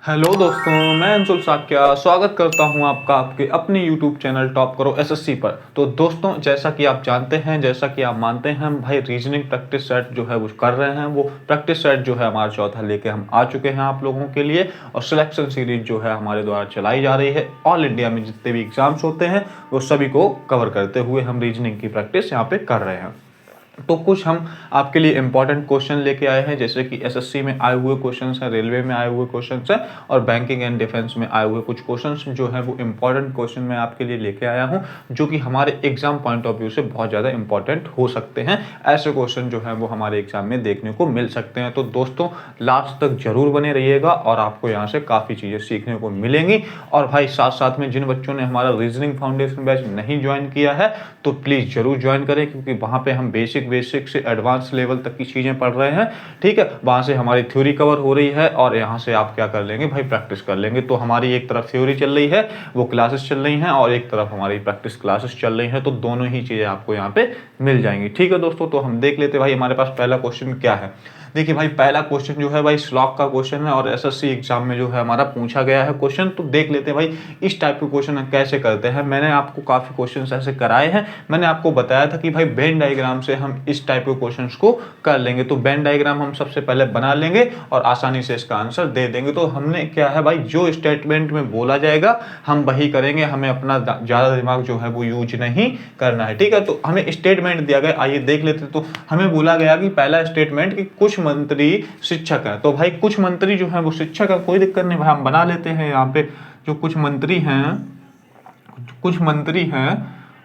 Hello दोस्तों, मैं अंशुल साक्या स्वागत करता हूं आपका आपके अपने यूट्यूब चैनल टॉप करो एसएससी पर। तो दोस्तों, जैसा कि आप जानते हैं, जैसा कि आप मानते हैं, हम भाई रीजनिंग प्रैक्टिस सेट जो है वो कर रहे हैं। वो प्रैक्टिस सेट जो है हमारा चौथा लेके हम आ चुके हैं आप लोगों के लिए। और सिलेक्शन सीरीज जो है हमारे द्वारा चलाई जा रही है। ऑल इंडिया में जितने भी एग्जाम्स होते हैं वो सभी को कवर करते हुए हम रीजनिंग की प्रैक्टिस यहाँ पे कर रहे हैं। तो कुछ हम आपके लिए इंपॉर्टेंट क्वेश्चन लेके आए हैं, जैसे कि एसएससी में आए हुए क्वेश्चंस हैं, रेलवे में आए हुए क्वेश्चंस हैं, और बैंकिंग एंड डिफेंस में आए हुए कुछ क्वेश्चंस जो हैं वो इंपॉर्टेंट क्वेश्चन मैं आपके लिए लेके आया हूं, जो कि हमारे एग्जाम पॉइंट ऑफ व्यू से बहुत ज़्यादा इंपॉर्टेंट हो सकते हैं। ऐसे क्वेश्चन जो है वो हमारे एग्जाम में देखने को मिल सकते हैं। तो दोस्तों, लास्ट तक जरूर बने रहिएगा और आपको यहाँ से काफ़ी चीज़ें सीखने को मिलेंगी। और भाई साथ साथ में जिन बच्चों ने हमारा रीजनिंग फाउंडेशन बैच नहीं ज्वाइन किया है तो प्लीज़ जरूर ज्वाइन करें, क्योंकि वहाँ पे हम बेसिक से एडवांस लेवल तक की चीज़ें पढ़ रहे हैं। ठीक है, वहाँ से हमारी थ्योरी कवर हो रही है और यहाँ से आप क्या कर लेंगे भाई, प्रैक्टिस कर लेंगे। तो हमारी एक तरफ थ्योरी चल रही है, वो क्लासेस चल रही हैं, और एक तरफ हमारी प्रैक्टिस क्लासेस चल रही हैं। तो दोनों ही चीज़ें आपको यहाँ पे मिल जाएंगी। ठीक है दोस्तों, तो हम देख लेते भाई हमारे पास पहला क्वेश्चन क्या है। देखिए भाई, पहला क्वेश्चन जो है भाई स्लॉक का क्वेश्चन है और एसएससी एग्जाम में जो है हमारा पूछा गया है क्वेश्चन। तो देख लेते हैं भाई इस टाइप के क्वेश्चन कैसे करते हैं। मैंने आपको काफ़ी क्वेश्चन ऐसे कराए हैं। मैंने आपको बताया था कि भाई वेन डायग्राम से हम इस टाइप के क्वेश्चन को कर लेंगे। तो वेन डायग्राम हम सबसे पहले बना लेंगे और आसानी से इसका आंसर दे देंगे। तो हमने क्या है भाई, जो स्टेटमेंट में बोला जाएगा हम वही करेंगे, हमें अपना ज़्यादा दिमाग जो है वो यूज नहीं करना है। ठीक है, तो हमें स्टेटमेंट दिया गया, आइए देख लेते हैं। तो हमें बोला गया कि पहला स्टेटमेंट कि कुछ मंत्री शिक्षक है। तो भाई कुछ मंत्री जो है वो शिक्षक है, कोई दिक्कत नहीं भाई, हम बना लेते हैं। यहाँ पे जो कुछ मंत्री हैं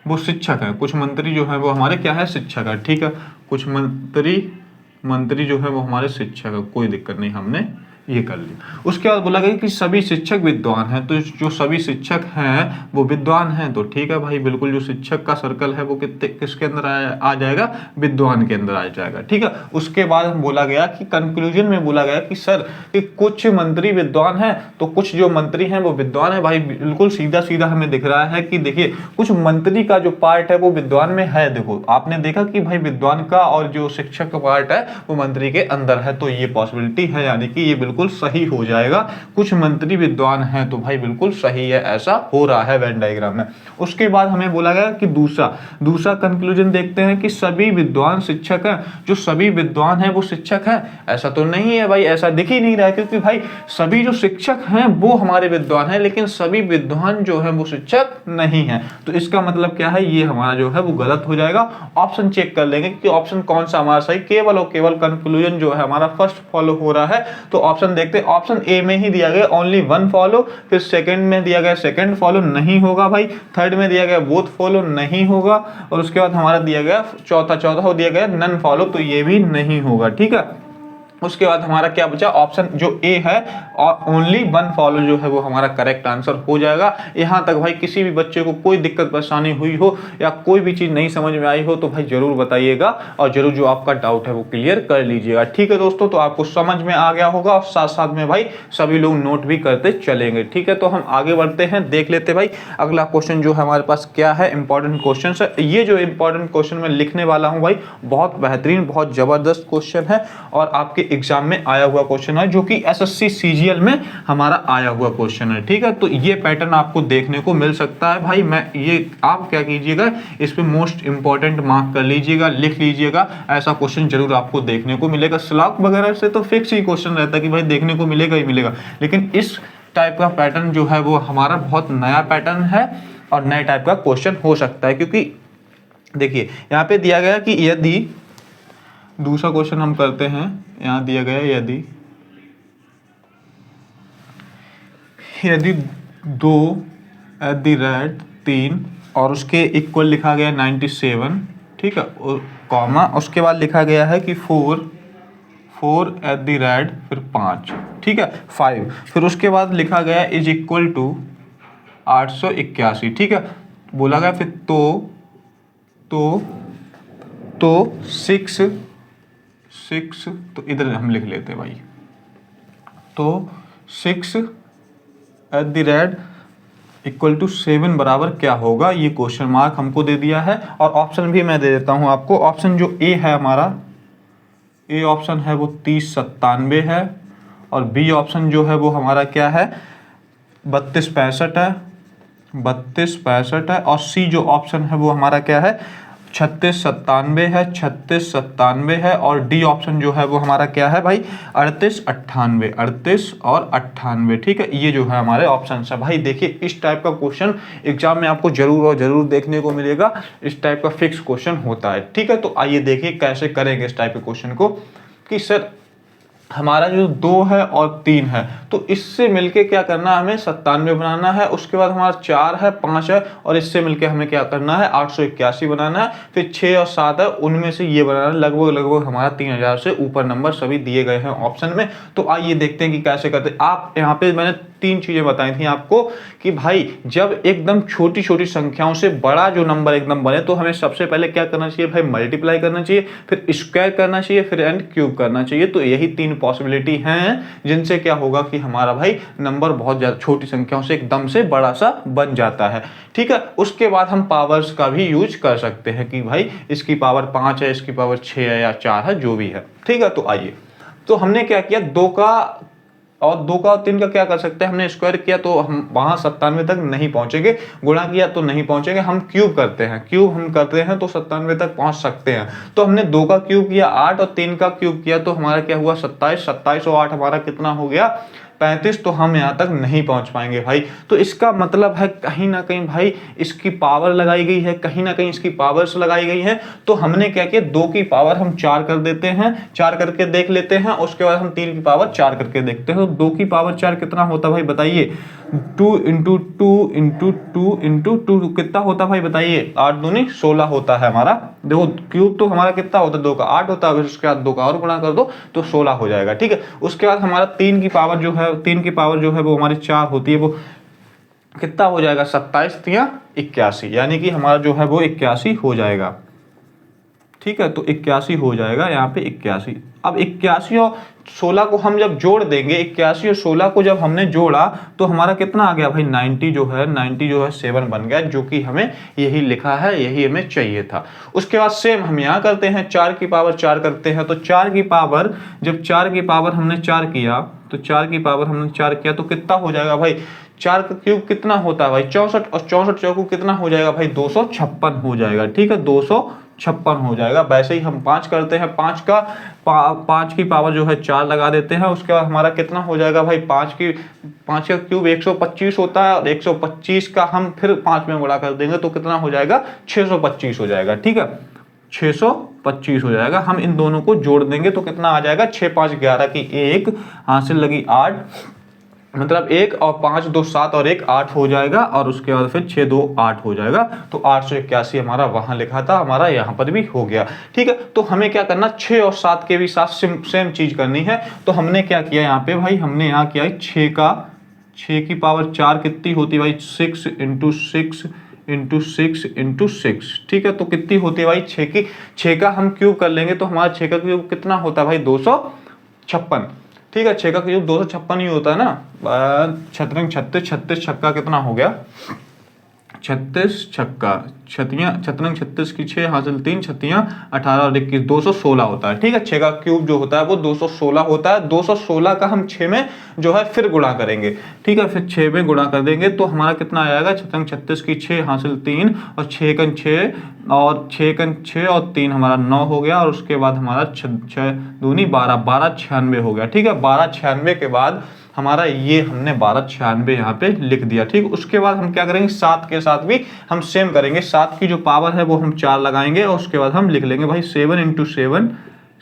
वो शिक्षक है। कुछ मंत्री जो है वो हमारे क्या है, शिक्षक है। ठीक है, कुछ मंत्री जो है वो हमारे शिक्षक है, कोई दिक्कत नहीं, हमने ये कर लिया। उसके बाद बोला गया कि सभी शिक्षक विद्वान हैं। तो जो सभी शिक्षक हैं वो विद्वान हैं। तो ठीक है भाई, बिल्कुल जो शिक्षक का सर्कल है वो किसके अंदर आ जाएगा, विद्वान के अंदर आ जाएगा। ठीक है, उसके बाद हम बोला गया कि कंक्लूजन में बोला गया कि सर कि कुछ मंत्री विद्वान हैं, तो कुछ जो मंत्री हैं वो विद्वान है। भाई बिल्कुल सीधा सीधा हमें दिख रहा है कि देखिए कुछ मंत्री का जो पार्ट है वो विद्वान में है। देखो आपने देखा कि भाई विद्वान का और जो शिक्षक का पार्ट है वो मंत्री के अंदर है। तो ये पॉसिबिलिटी है, यानी कि ये बिल्कुल सही हो जाएगा। कुछ मंत्री विद्वान हैं, तो भाई बिल्कुल सही है, ऐसा हो रहा है वेन डायग्राम में। उसके बाद हमें बोला गया कि दूसरा कंक्लूजन देखते हैं कि सभी विद्वान शिक्षक हैं। जो सभी विद्वान हैं वो शिक्षक हैं, ऐसा तो नहीं है भाई, ऐसा दिख ही नहीं रहा है, क्योंकि भाई सभी जो शिक्षक हैं वो हमारे विद्वान हैं, लेकिन सभी विद्वान जो है वो शिक्षक नहीं है। तो इसका मतलब क्या है, ये हमारा जो है वो गलत हो जाएगा। ऑप्शन चेक कर लेंगे कि ऑप्शन कौन सा हमारा सही, केवल और केवल कंक्लूजन जो है हमारा फर्स्ट फॉलो हो रहा है। तो ऑप्शन देखते हैं, ऑप्शन ए में ही दिया गया ओनली वन फॉलो, फिर सेकंड में दिया गया सेकंड फॉलो, नहीं होगा भाई। थर्ड में दिया गया बोथ फॉलो, नहीं होगा। और उसके बाद हमारा दिया गया चौथा हो दिया गया नन फॉलो, तो ये भी नहीं होगा। ठीक है, उसके बाद हमारा क्या बचा, ऑप्शन जो ए है और ओनली वन फॉलो जो है वो हमारा करेक्ट आंसर हो जाएगा। यहां तक भाई किसी भी बच्चे को कोई दिक्कत परेशानी हुई हो या कोई भी चीज नहीं समझ में आई हो तो भाई जरूर बताइएगा और जरूर जो आपका डाउट है वो क्लियर कर लीजिएगा। ठीक है दोस्तों, तो आपको समझ में आ गया होगा और साथ साथ में भाई सभी लोग नोट भी करते चलेंगे। ठीक है, तो हम आगे बढ़ते हैं, देख लेते भाई अगला क्वेश्चन जो है हमारे पास क्या है। इंपॉर्टेंट क्वेश्चन है ये, जो इंपॉर्टेंट क्वेश्चन मैं लिखने वाला हूं भाई, बहुत बेहतरीन बहुत जबरदस्त क्वेश्चन है और आपके एग्जाम में आया हुआ क्वेश्चन है, जो कि एसएससी सीजीएल में हमारा आया हुआ क्वेश्चन है। ठीक है, तो ये पैटर्न आपको देखने को मिल सकता है भाई। मैं ये आप क्या कीजिएगा, इस पे मोस्ट इंपॉर्टेंट मार्क कर लीजिएगा, लिख लीजिएगा। ऐसा क्वेश्चन जरूर आपको देखने को मिलेगा। स्लॉक वगैरह से तो फिक्स ही क्वेश्चन रहता है कि भाई देखने को मिलेगा ही मिलेगा, लेकिन इस टाइप का पैटर्न जो है वो हमारा बहुत नया पैटर्न है और नए टाइप का क्वेश्चन हो सकता है। क्योंकि देखिए यहाँ पे दिया गया कि यदि, दूसरा क्वेश्चन हम करते हैं, यहां दिया गया यदि 2 एट द रेट 3 और उसके इक्वल लिखा गया 97। ठीक है, कॉमा उसके बाद लिखा गया है कि 4 एट द रेट फिर 5। ठीक है, 5 फिर उसके बाद लिखा गया इज इक्वल टू 881। ठीक है, बोला गया फिर तो 6 तो इधर हम लिख लेते हैं भाई, तो 6 at the rate equal to 7 बराबर क्या होगा, ये क्वेश्चन मार्क हमको दे दिया है। और ऑप्शन भी मैं दे देता हूं आपको। ऑप्शन जो ए है हमारा, ए ऑप्शन है वो 3097 है और बी ऑप्शन जो है वो हमारा क्या है 32-65 है, 32-65 है, और सी जो ऑप्शन है वो हमारा क्या है 36-97 है, 36-97 है, और डी ऑप्शन जो है वो हमारा क्या है भाई 38-98, 38 और 98। ठीक है, ये जो है हमारे ऑप्शन है भाई। देखिए इस टाइप का क्वेश्चन एग्जाम में आपको जरूर और जरूर देखने को मिलेगा, इस टाइप का फिक्स क्वेश्चन होता है। ठीक है, तो आइए देखिए कैसे करेंगे इस टाइप के क्वेश्चन को, कि सर हमारा जो 2 है और 3 है, तो इससे मिलके क्या करना है, हमें 97 बनाना है। उसके बाद हमारा 4 है, 5 है, और इससे मिलके हमें क्या करना है 881 बनाना है। फिर 6 और 7 है, उनमें से ये बनाना है। लगभग लगभग हमारा 3000 से ऊपर नंबर सभी दिए गए हैं ऑप्शन में। तो आइए देखते हैं कि कैसे करते हैं। आप यहाँ पे मैंने 3 चीजें बताई थी आपको कि भाई जब एकदम छोटी छोटी संख्याओं से बड़ा जो नंबर एकदम बने तो हमें सबसे पहले क्या करना चाहिए भाई, मल्टीप्लाई करना चाहिए, फिर स्क्वायर करना चाहिए, फिर एंड क्यूब करना चाहिए। तो यही 3 पॉसिबिलिटी हैं जिनसे क्या होगा कि हमारा भाई नंबर बहुत ज्यादा छोटी संख्याओं से एकदम से बड़ा सा बन जाता है। ठीक है, उसके बाद हम पावर्स का भी यूज कर सकते हैं कि भाई इसकी पावर 5 है, इसकी पावर 6 है या 4 है, जो भी है। ठीक है, तो आइए, तो हमने क्या किया, 2 का और 2 का और 3 का क्या कर सकते हैं, हमने स्क्वायर किया तो हम वहां 97 तक नहीं पहुंचेंगे, गुणा किया तो नहीं पहुंचेंगे, हम क्यूब करते हैं, क्यूब हम करते हैं तो 97 तक पहुंच सकते हैं। तो हमने 2 का क्यूब किया 8 और 3 का क्यूब किया तो हमारा क्या हुआ 27, 27 और 8 हमारा कितना हो गया 35। तो हम यहाँ तक नहीं पहुंच पाएंगे भाई। तो इसका मतलब है कहीं ना कहीं भाई इसकी पावर लगाई गई है, कहीं ना कहीं इसकी पावर्स लगाई गई है। तो हमने क्या किया, 2 की पावर हम 4 कर देते हैं, 4 करके देख लेते हैं। उसके बाद हम 3 की पावर 4 करके देखते हैं। तो 2 की पावर 4 कितना होता भाई बताइए, 2 इंटू 2 इंटू 2 इंटू 2 कितना होता भाई बताइए, 8 दूनी 16 होता है हमारा। देखो क्यूब तो हमारा कितना होता है 2 का 8 होता है, उसके बाद 2 का और गुणा कर दो तो 16 हो जाएगा। ठीक है, उसके बाद हमारा 3 की पावर जो है, 3 की पावर जो है वो हमारी 4 होती है, वो कितना हो जाएगा 27 या 81, यानी कि हमारा जो है वो 81 हो जाएगा। ठीक है, तो 81 हो जाएगा यहाँ पे 81। अब 81 और 16 को हम जब जोड़ देंगे, 81 और 16 को जब हमने जोड़ा तो हमारा कितना आ गया भाई 90 जो है 7 बन गया, जो कि हमें यही लिखा है, यही हमें चाहिए था। उसके बाद सेम हम यहाँ करते हैं, 4 की पावर 4 करते हैं। तो 4 की पावर, जब 4 की पावर हमने 4 किया तो 4 की पावर हमने 4 किया तो कितना हो जाएगा भाई, 4 का क्यूब कितना होता है भाई 64, और 64 चौको कितना हो जाएगा भाई 256 हो जाएगा। ठीक है, 256 हो जाएगा। वैसे ही हम 5 करते हैं, 5 की पावर जो है 4 लगा देते हैं। उसके बाद हमारा कितना हो जाएगा भाई 5 का क्यूब 125 होता है, और 125 का हम फिर 5 में गुणा कर देंगे तो कितना हो जाएगा 625 हो जाएगा। ठीक है, 625 हो जाएगा। हम इन दोनों को जोड़ देंगे तो कितना आ जाएगा 6 5 11 की 1 हासिल लगी 8, मतलब 1 और 5 2 7 और 1 8 हो जाएगा, और उसके बाद फिर 6 2 8 हो जाएगा। तो 881 हमारा वहां लिखा था, हमारा यहाँ पर भी हो गया। ठीक है, तो हमें क्या करना, 6 और 7 के भी साथ सेम चीज करनी है। तो हमने क्या किया यहाँ पे भाई, हमने यहाँ किया 6 की पावर 4 कितनी होती है भाई 6 इंटू 6 इंटू 6 इंटू 6। ठीक है, तो कितनी होती है भाई 6 का हम क्यूब कर लेंगे तो हमारा 6 का क्यूब कितना होता है भाई 256। ठीक है, 6 का क्यूब 256 ही होता है ना। 36 छक्का कितना हो गया 36 छक्का, छतरंग 36 की 6 हासिल 3 छत्तियां 18 और 21 216 होता है। ठीक है, 6 का क्यूब जो होता है वो 216 होता है। 216 का हम 6 में जो है फिर गुणा करेंगे। ठीक है, फिर 6 में गुणा कर देंगे तो हमारा कितना आएगा, छतरंग 36 की 6 हासिल 3 और 6 कन 6 और 3 हमारा 9 हो गया, और उसके बाद हमारा 6 दूनी 12 96 हो गया। ठीक है, 1296 के बाद हमारा ये हमने 1296 यहाँ पे लिख दिया। ठीक, उसके बाद हम क्या करेंगे, 7 के साथ भी हम सेम करेंगे। 7 की जो पावर है वो हम 4 लगाएंगे, और उसके बाद हम लिख लेंगे भाई 7 इंटू 7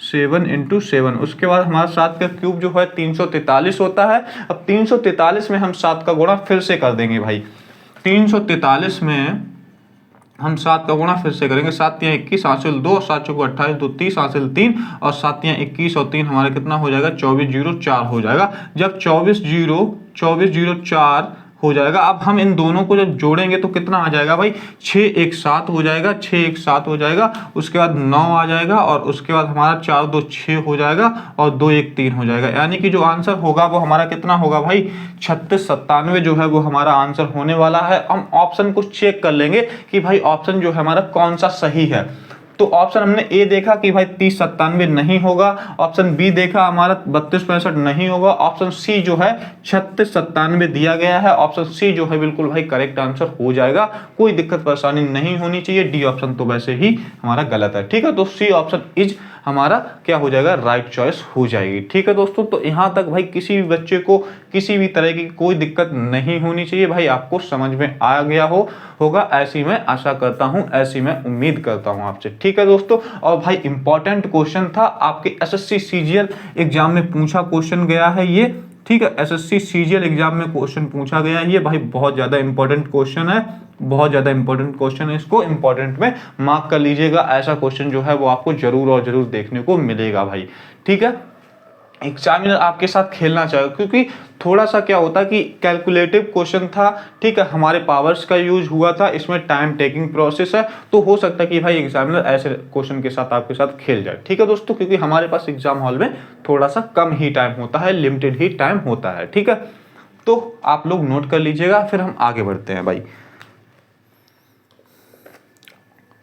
7 इंटू 7। उसके बाद हमारा 7 का क्यूब जो है 343 होता है। अब 343 में हम 7 का गुणा फिर से कर देंगे भाई। 343 में हम 7 का गुणा फिर से करेंगे, 7 तियां 21 हासिल 2, 7 चौको 28 2 30 हासिल 3, और 7 तियां 21 और 3 हमारा कितना हो जाएगा 2404 हो जाएगा। जब 2404 हो जाएगा, अब हम इन दोनों को जब जोड़ेंगे तो कितना आ जाएगा भाई 617 हो जाएगा, 617 हो जाएगा। उसके बाद 9 आ जाएगा, और उसके बाद हमारा 4 2 6 हो जाएगा, और 2 1 3 हो जाएगा। यानी कि जो आंसर होगा वो हमारा कितना होगा भाई 3697 जो है वो हमारा आंसर होने वाला है। हम ऑप्शन को चेक कर लेंगे कि भाई ऑप्शन जो है हमारा कौन सा सही है। तो ऑप्शन हमने ए देखा कि भाई 3097 नहीं होगा, ऑप्शन बी देखा हमारा 3265 नहीं होगा, ऑप्शन सी जो है 3697 दिया गया है, ऑप्शन सी जो है बिल्कुल भाई करेक्ट आंसर हो जाएगा, कोई दिक्कत परेशानी नहीं होनी चाहिए। डी ऑप्शन तो वैसे ही हमारा गलत है, ठीक है। तो सी ऑप्शन इज हमारा क्या हो जाएगा, राइट चॉइस हो जाएगी, ठीक है दोस्तों। तो यहां तक भाई किसी भी बच्चे को किसी भी तरह की कोई दिक्कत नहीं होनी चाहिए भाई, आपको समझ में आ गया होगा, ऐसी मैं आशा करता हूं, ऐसी मैं उम्मीद करता हूं आपसे, ठीक है दोस्तों। और भाई इंपॉर्टेंट क्वेश्चन था, आपके एसएससी सीजीएल एग्जाम में पूछा क्वेश्चन गया है ये, ठीक है। एसएससी सीजीएल एग्जाम में क्वेश्चन पूछा गया है ये भाई, बहुत ज्यादा इंपॉर्टेंट क्वेश्चन है, बहुत ज्यादा इंपॉर्टेंट क्वेश्चन है, इसको इंपॉर्टेंट में मार्क कर लीजिएगा। ऐसा क्वेश्चन जो है वो आपको जरूर और जरूर देखने को मिलेगा भाई, ठीक है। एग्जामिनर आपके साथ खेलना चाहेगा, क्योंकि थोड़ा सा क्या होता है कि कैलकुलेटिव क्वेश्चन था, ठीक है, हमारे पावर्स का यूज हुआ था, इसमें टाइम टेकिंग प्रोसेस है, तो हो सकता है कि भाई एग्जामिनर ऐसे क्वेश्चन के साथ आपके साथ खेल जाए, ठीक है दोस्तों। क्योंकि हमारे पास एग्जाम हॉल में थोड़ा सा कम ही टाइम होता है, लिमिटेड ही टाइम होता है, ठीक है। तो आप लोग नोट कर लीजिएगा, फिर हम आगे बढ़ते हैं भाई,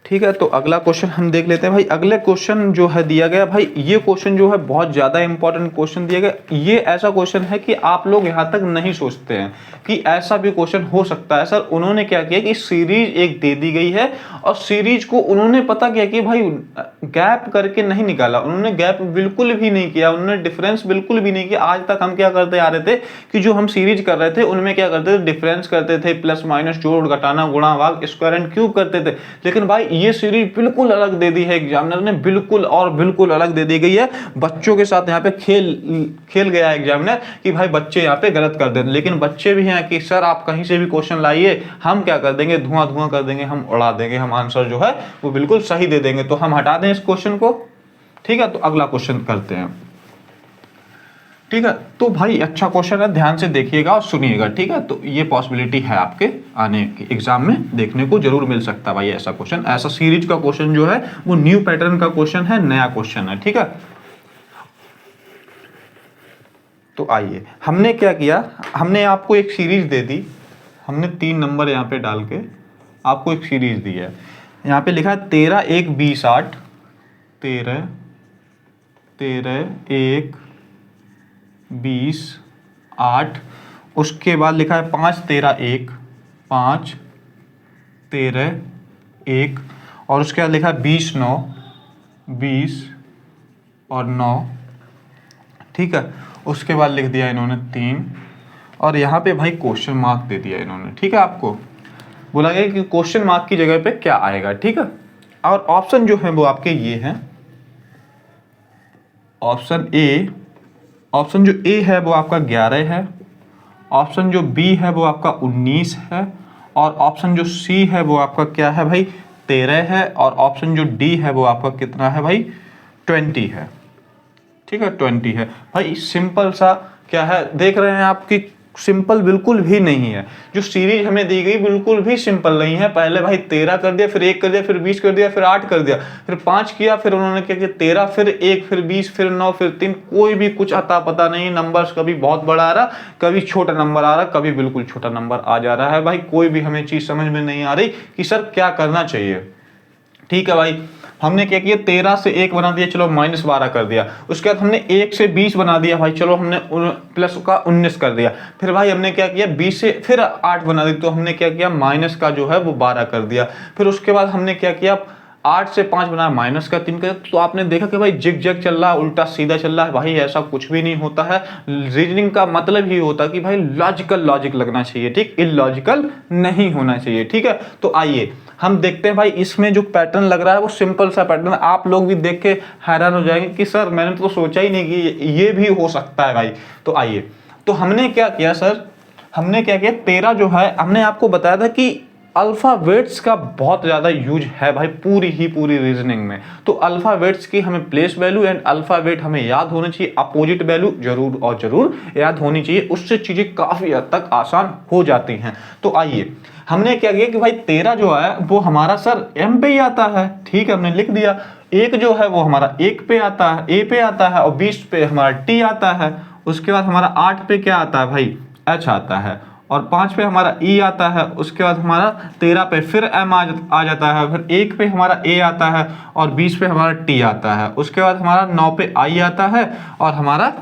ठीक है। तो अगला क्वेश्चन हम देख लेते हैं भाई। अगले क्वेश्चन जो है दिया गया भाई, ये क्वेश्चन जो है बहुत ज्यादा इंपॉर्टेंट क्वेश्चन दिया गया। ये ऐसा क्वेश्चन है कि आप लोग यहां तक नहीं सोचते हैं कि ऐसा भी क्वेश्चन हो सकता है। सर उन्होंने क्या किया कि सीरीज एक दे दी गई है और सीरीज को उन्होंने पता किया कि भाई गैप करके नहीं निकाला, उन्होंने गैप बिल्कुल भी नहीं किया, उन्होंने डिफरेंस बिल्कुल भी नहीं किया। आज तक हम क्या करते आ रहे थे कि जो हम सीरीज कर रहे थे उनमें क्या करते थे, डिफरेंस करते थे, प्लस माइनस, जोड़ घटाना, गुणा भाग, स्क्वायर एंड क्यूब करते थे। लेकिन भाई ये सीरीज बिल्कुल अलग दे दी है एग्जामिनर ने, बिल्कुल और बिल्कुल अलग दे दी गई है। बच्चों के साथ यहाँ पे खेल गया एग्जामिनर कि भाई बच्चे यहाँ पे गलत कर देते, लेकिन बच्चे भी हैं कि सर आप कहीं से भी क्वेश्चन लाइए, हम क्या कर देंगे, धुआं धुआं कर देंगे, हम उड़ा देंगे, हम आंसर जो है वो बिल्कुल सही दे देंगे। तो हम हटा दें इस क्वेश्चन को, ठीक है। तो अगला क्वेश्चन करते हैं, ठीक है। तो भाई अच्छा क्वेश्चन है, ध्यान से देखिएगा और सुनिएगा, ठीक है। तो ये पॉसिबिलिटी है आपके आने के एग्जाम में देखने को जरूर मिल सकता है भाई ऐसा क्वेश्चन, ऐसा सीरीज का क्वेश्चन जो है वो न्यू पैटर्न का क्वेश्चन है, नया क्वेश्चन है, ठीक है। तो आइए, हमने क्या किया, हमने आपको एक सीरीज दे दी, हमने 3 नंबर यहाँ पे डाल के आपको एक सीरीज दी है। यहाँ पे लिखा है 13 1 20 8, 13 1 20 8, उसके बाद लिखा है 5 13 1, 5 13 1, और उसके बाद लिखा है 20 9, 20 और 9, ठीक है। उसके बाद लिख दिया इन्होंने 3, और यहाँ पे भाई क्वेश्चन मार्क दे दिया इन्होंने, ठीक है। आपको बोला गया कि क्वेश्चन मार्क की जगह पे क्या आएगा, ठीक है। और ऑप्शन जो है वो आपके ये हैं, ऑप्शन ए, ऑप्शन जो ए है वो आपका 11 है, ऑप्शन जो बी है वो आपका 19 है, और ऑप्शन जो सी है वो आपका क्या है भाई 13 है, और ऑप्शन जो डी है वो आपका कितना है भाई 20 है, ठीक है, 20 है भाई। सिंपल सा क्या है, देख रहे हैं आपकी सिंपल बिल्कुल भी नहीं है, जो सीरीज हमें दी गई बिल्कुल भी सिंपल नहीं है। पहले भाई 13 कर दिया, फिर 1 कर दिया, फिर 20 कर दिया, फिर 8 कर दिया, फिर 5 किया, फिर उन्होंने क्या किया 13, फिर 1, फिर 20, फिर 9, फिर 3, कोई भी कुछ अता पता नहीं। नंबर्स कभी बहुत बड़ा आ रहा, कभी छोटा नंबर आ रहा, कभी बिल्कुल छोटा नंबर आ जा रहा है भाई। कोई भी हमें चीज समझ में नहीं आ रही कि सर क्या करना चाहिए, ठीक है भाई। हमने क्या किया 13 से 1 बना दिया, चलो -12 कर दिया। उसके बाद हमने 1 से 20 बना दिया भाई, चलो हमने प्लस का 19 कर दिया। फिर भाई हमने क्या किया 20 से फिर 8 बना दी, तो हमने क्या किया माइनस का जो है वो 12 कर दिया। फिर उसके बाद हमने क्या किया 8 से 5 बनाया, माइनस का 3 कर। तो आपने देखा कि भाई जिग जग चल रहा है, उल्टा सीधा चल रहा है भाई। ऐसा कुछ भी नहीं होता है। रीजनिंग का मतलब ही होता है कि भाई लॉजिक लगना चाहिए, ठीक, इलॉजिकल नहीं होना चाहिए, ठीक है। तो आइए हम देखते हैं भाई, इसमें जो पैटर्न लग रहा है वो सिंपल सा पैटर्न है। आप लोग भी देख के हैरान हो जाएंगे कि सर मैंने तो सोचा ही नहीं कि ये भी हो सकता है भाई। तो आइए, तो हमने क्या किया सर, हमने क्या किया 13 जो है हमने आपको बताया था कि अल्फाबेट्स का बहुत ज़्यादा यूज है भाई पूरी रीजनिंग में। तो अल्फाबेट्स की हमें प्लेस वैल्यू एंड अल्फाबेट हमें याद होनी चाहिए, अपोजिट वैल्यू जरूर और जरूर याद होनी चाहिए, उससे चीज़ें काफ़ी हद तक आसान हो जाती हैं। तो आइए हमने क्या किया कि भाई 13 जो है वो हमारा सर एम पे ही आता है, ठीक है, हमने लिख दिया। 1 जो है वो हमारा 1 पे आता है, ए पे आता है, और 20 पे हमारा टी आता है। उसके बाद हमारा 8 पे क्या आता है भाई एच आता है, और 5 पे हमारा ई आता है, उसके बाद हमारा 13 पे फिर एम आ जाता है, फिर 1 पे हमारा ए आता है और 20 पे हमारा टी आता है, उसके बाद हमारा 9 पे आई आता है और हमारा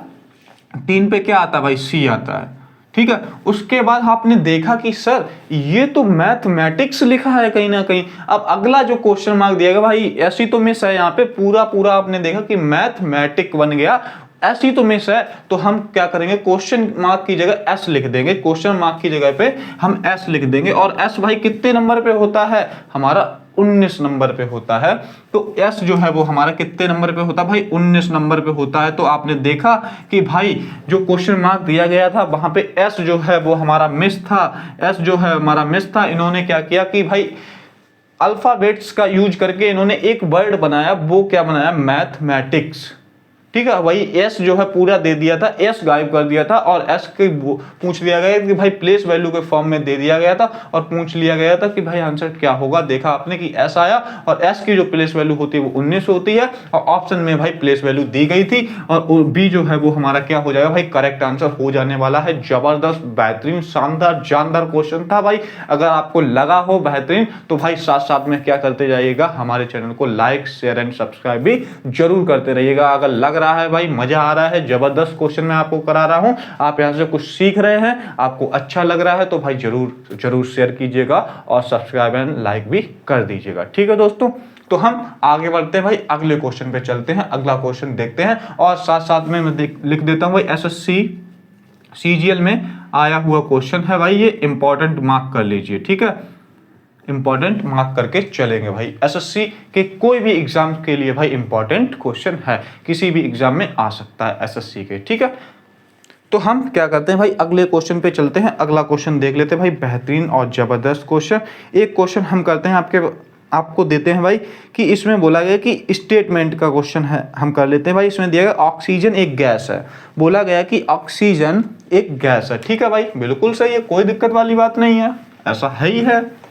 3 पे क्या आता है भाई, सी आता है। ठीक है, उसके बाद आपने देखा कि सर ये तो मैथमेटिक्स लिखा है कहीं ना कहीं। अब अगला जो क्वेश्चन मार्क दिया गया भाई, ऐसी तो मिस है यहाँ पे, पूरा पूरा आपने देखा कि मैथमेटिक बन गया, ऐसी तो मिस है। तो हम क्या करेंगे, क्वेश्चन मार्क की जगह एस लिख देंगे, क्वेश्चन मार्क की जगह पे हम एस लिख देंगे। और एस भाई कितने नंबर पे होता है, हमारा 19 नंबर पे होता है। तो एस जो है वो हमारा कितने नंबर पे होता है भाई, 19 नंबर पे होता है। तो आपने देखा कि भाई जो क्वेश्चन मार्क दिया गया था वहां पे एस जो है वो हमारा मिस था, एस जो है हमारा मिस था। इन्होंने क्या किया कि भाई अल्फाबेट्स का यूज करके इन्होंने एक वर्ड बनाया, वो क्या बनाया, मैथमेटिक्स। ठीक है, वही एस जो है पूरा दे दिया था, एस गायब कर दिया था और एस के पूछ लिया गया कि भाई प्लेस वैल्यू के फॉर्म में दे दिया गया था और पूछ लिया गया था कि भाई आंसर क्या होगा। देखा आपने कि एस आया और एस की जो प्लेस वैल्यू होती है वो 19 होती है और ऑप्शन में भाई प्लेस वैल्यू दी गई थी और बी जो है वो हमारा क्या हो जाएगा भाई, करेक्ट आंसर हो जाने वाला है। जबरदस्त, बेहतरीन, शानदार, जानदार क्वेश्चन था भाई। अगर आपको लगा हो बेहतरीन तो भाई साथ साथ में क्या करते जाइएगा, हमारे चैनल को लाइक शेयर एंड सब्सक्राइब भी जरूर करते रहिएगा। अगर लग रहा है भाई मजा आ रहा है, जबरदस्त क्वेश्चन मैं आपको करा रहा हूं, आप यहां से कुछ सीख रहे हैं, आपको अच्छा लग रहा है तो भाई जरूर जरूर शेयर कीजिएगा और सब्सक्राइब एंड लाइक भी कर दीजिएगा। ठीक है दोस्तों, तो हम आगे बढ़ते हैं भाई, अगले क्वेश्चन पे चलते हैं, अगला क्वेश्चन देखते हैं। और साथ साथ में मैं लिख देता हूं भाई, एसएससी सीजीएल में आया हुआ क्वेश्चन है भाई, ये इंपॉर्टेंट मार्क कर लीजिए। ठीक है, इंपॉर्टेंट मार्क करके चलेंगे भाई, एसएससी के कोई भी एग्जाम के लिए भाई इंपॉर्टेंट क्वेश्चन है, किसी भी एग्जाम में आ सकता है एसएससी के। ठीक है, तो हम क्या करते हैं भाई, अगले क्वेश्चन पे चलते हैं, अगला क्वेश्चन देख लेते हैं भाई, बेहतरीन और जबरदस्त क्वेश्चन। एक क्वेश्चन हम करते हैं आपको देते हैं भाई कि इसमें बोला गया कि स्टेटमेंट का क्वेश्चन है, हम कर लेते हैं भाई। इसमें दिया गया ऑक्सीजन एक गैस है, बोला गया कि ऑक्सीजन एक गैस है। ठीक है भाई, बिल्कुल सही है, कोई दिक्कत वाली बात नहीं है, ऐसा है ही है।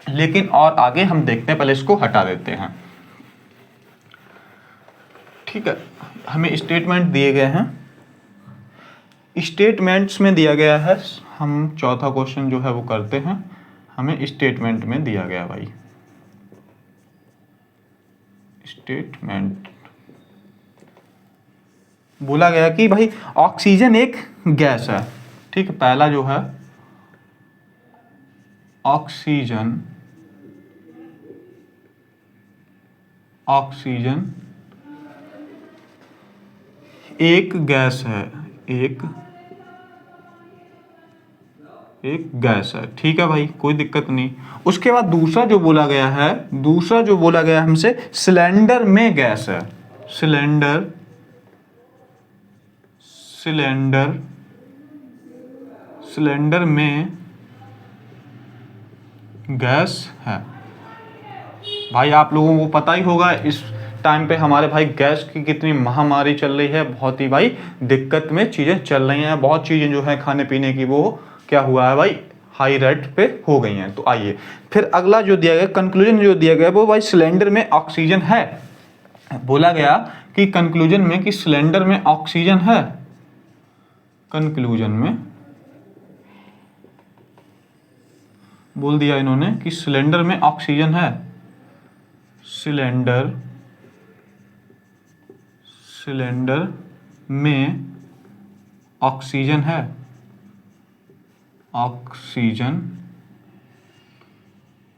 लेकिन और आगे हम देखते हैं, पहले इसको हटा देते हैं। ठीक है, हमें स्टेटमेंट दिए गए हैं, स्टेटमेंट्स में दिया गया है, हम चौथा क्वेश्चन जो है वो करते हैं। हमें स्टेटमेंट में दिया गया भाई, स्टेटमेंट बोला गया कि भाई ऑक्सीजन एक गैस है। ठीक है, पहला जो है ऑक्सीजन एक गैस है, एक गैस है। ठीक है भाई, कोई दिक्कत नहीं। उसके बाद दूसरा जो बोला गया है, हमसे सिलेंडर में गैस है, सिलेंडर में गैस है। भाई आप लोगों को पता ही होगा इस टाइम पे हमारे भाई गैस की कितनी महामारी चल रही है, बहुत ही भाई दिक्कत में चीज़ें चल रही हैं, बहुत चीज़ें जो है खाने पीने की वो क्या हुआ है भाई, हाई रेट पे हो गई हैं। तो आइए फिर अगला जो दिया गया, कंक्लूजन जो दिया गया वो भाई सिलेंडर में ऑक्सीजन है। बोला गया कि कंक्लूजन में कि सिलेंडर में ऑक्सीजन है, कंक्लूजन में बोल दिया इन्होंने कि सिलेंडर में ऑक्सीजन है, सिलेंडर में ऑक्सीजन है,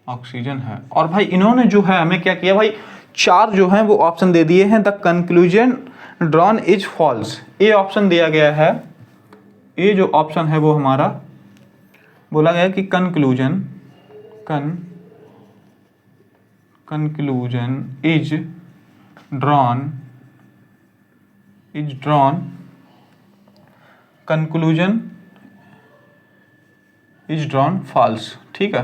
ऑक्सीजन है। और भाई इन्होंने जो है हमें क्या किया भाई, 4 जो है वो ऑप्शन दे दिए हैं। The conclusion drawn is false, A option दिया गया है, ए जो ऑप्शन है वो हमारा बोला गया कि conclusion is drawn, conclusion is drawn false. ठीक है,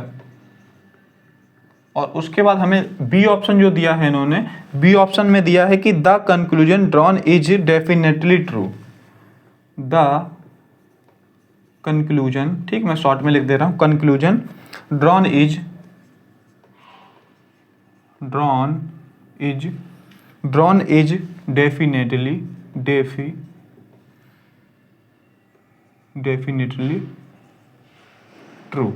और उसके बाद हमें बी ऑप्शन जो दिया है इन्होंने, बी ऑप्शन में दिया है कि the conclusion drawn is definitely true, the conclusion, ठीक मैं शॉर्ट में लिख दे रहा हूं, conclusion drawn is definitely true.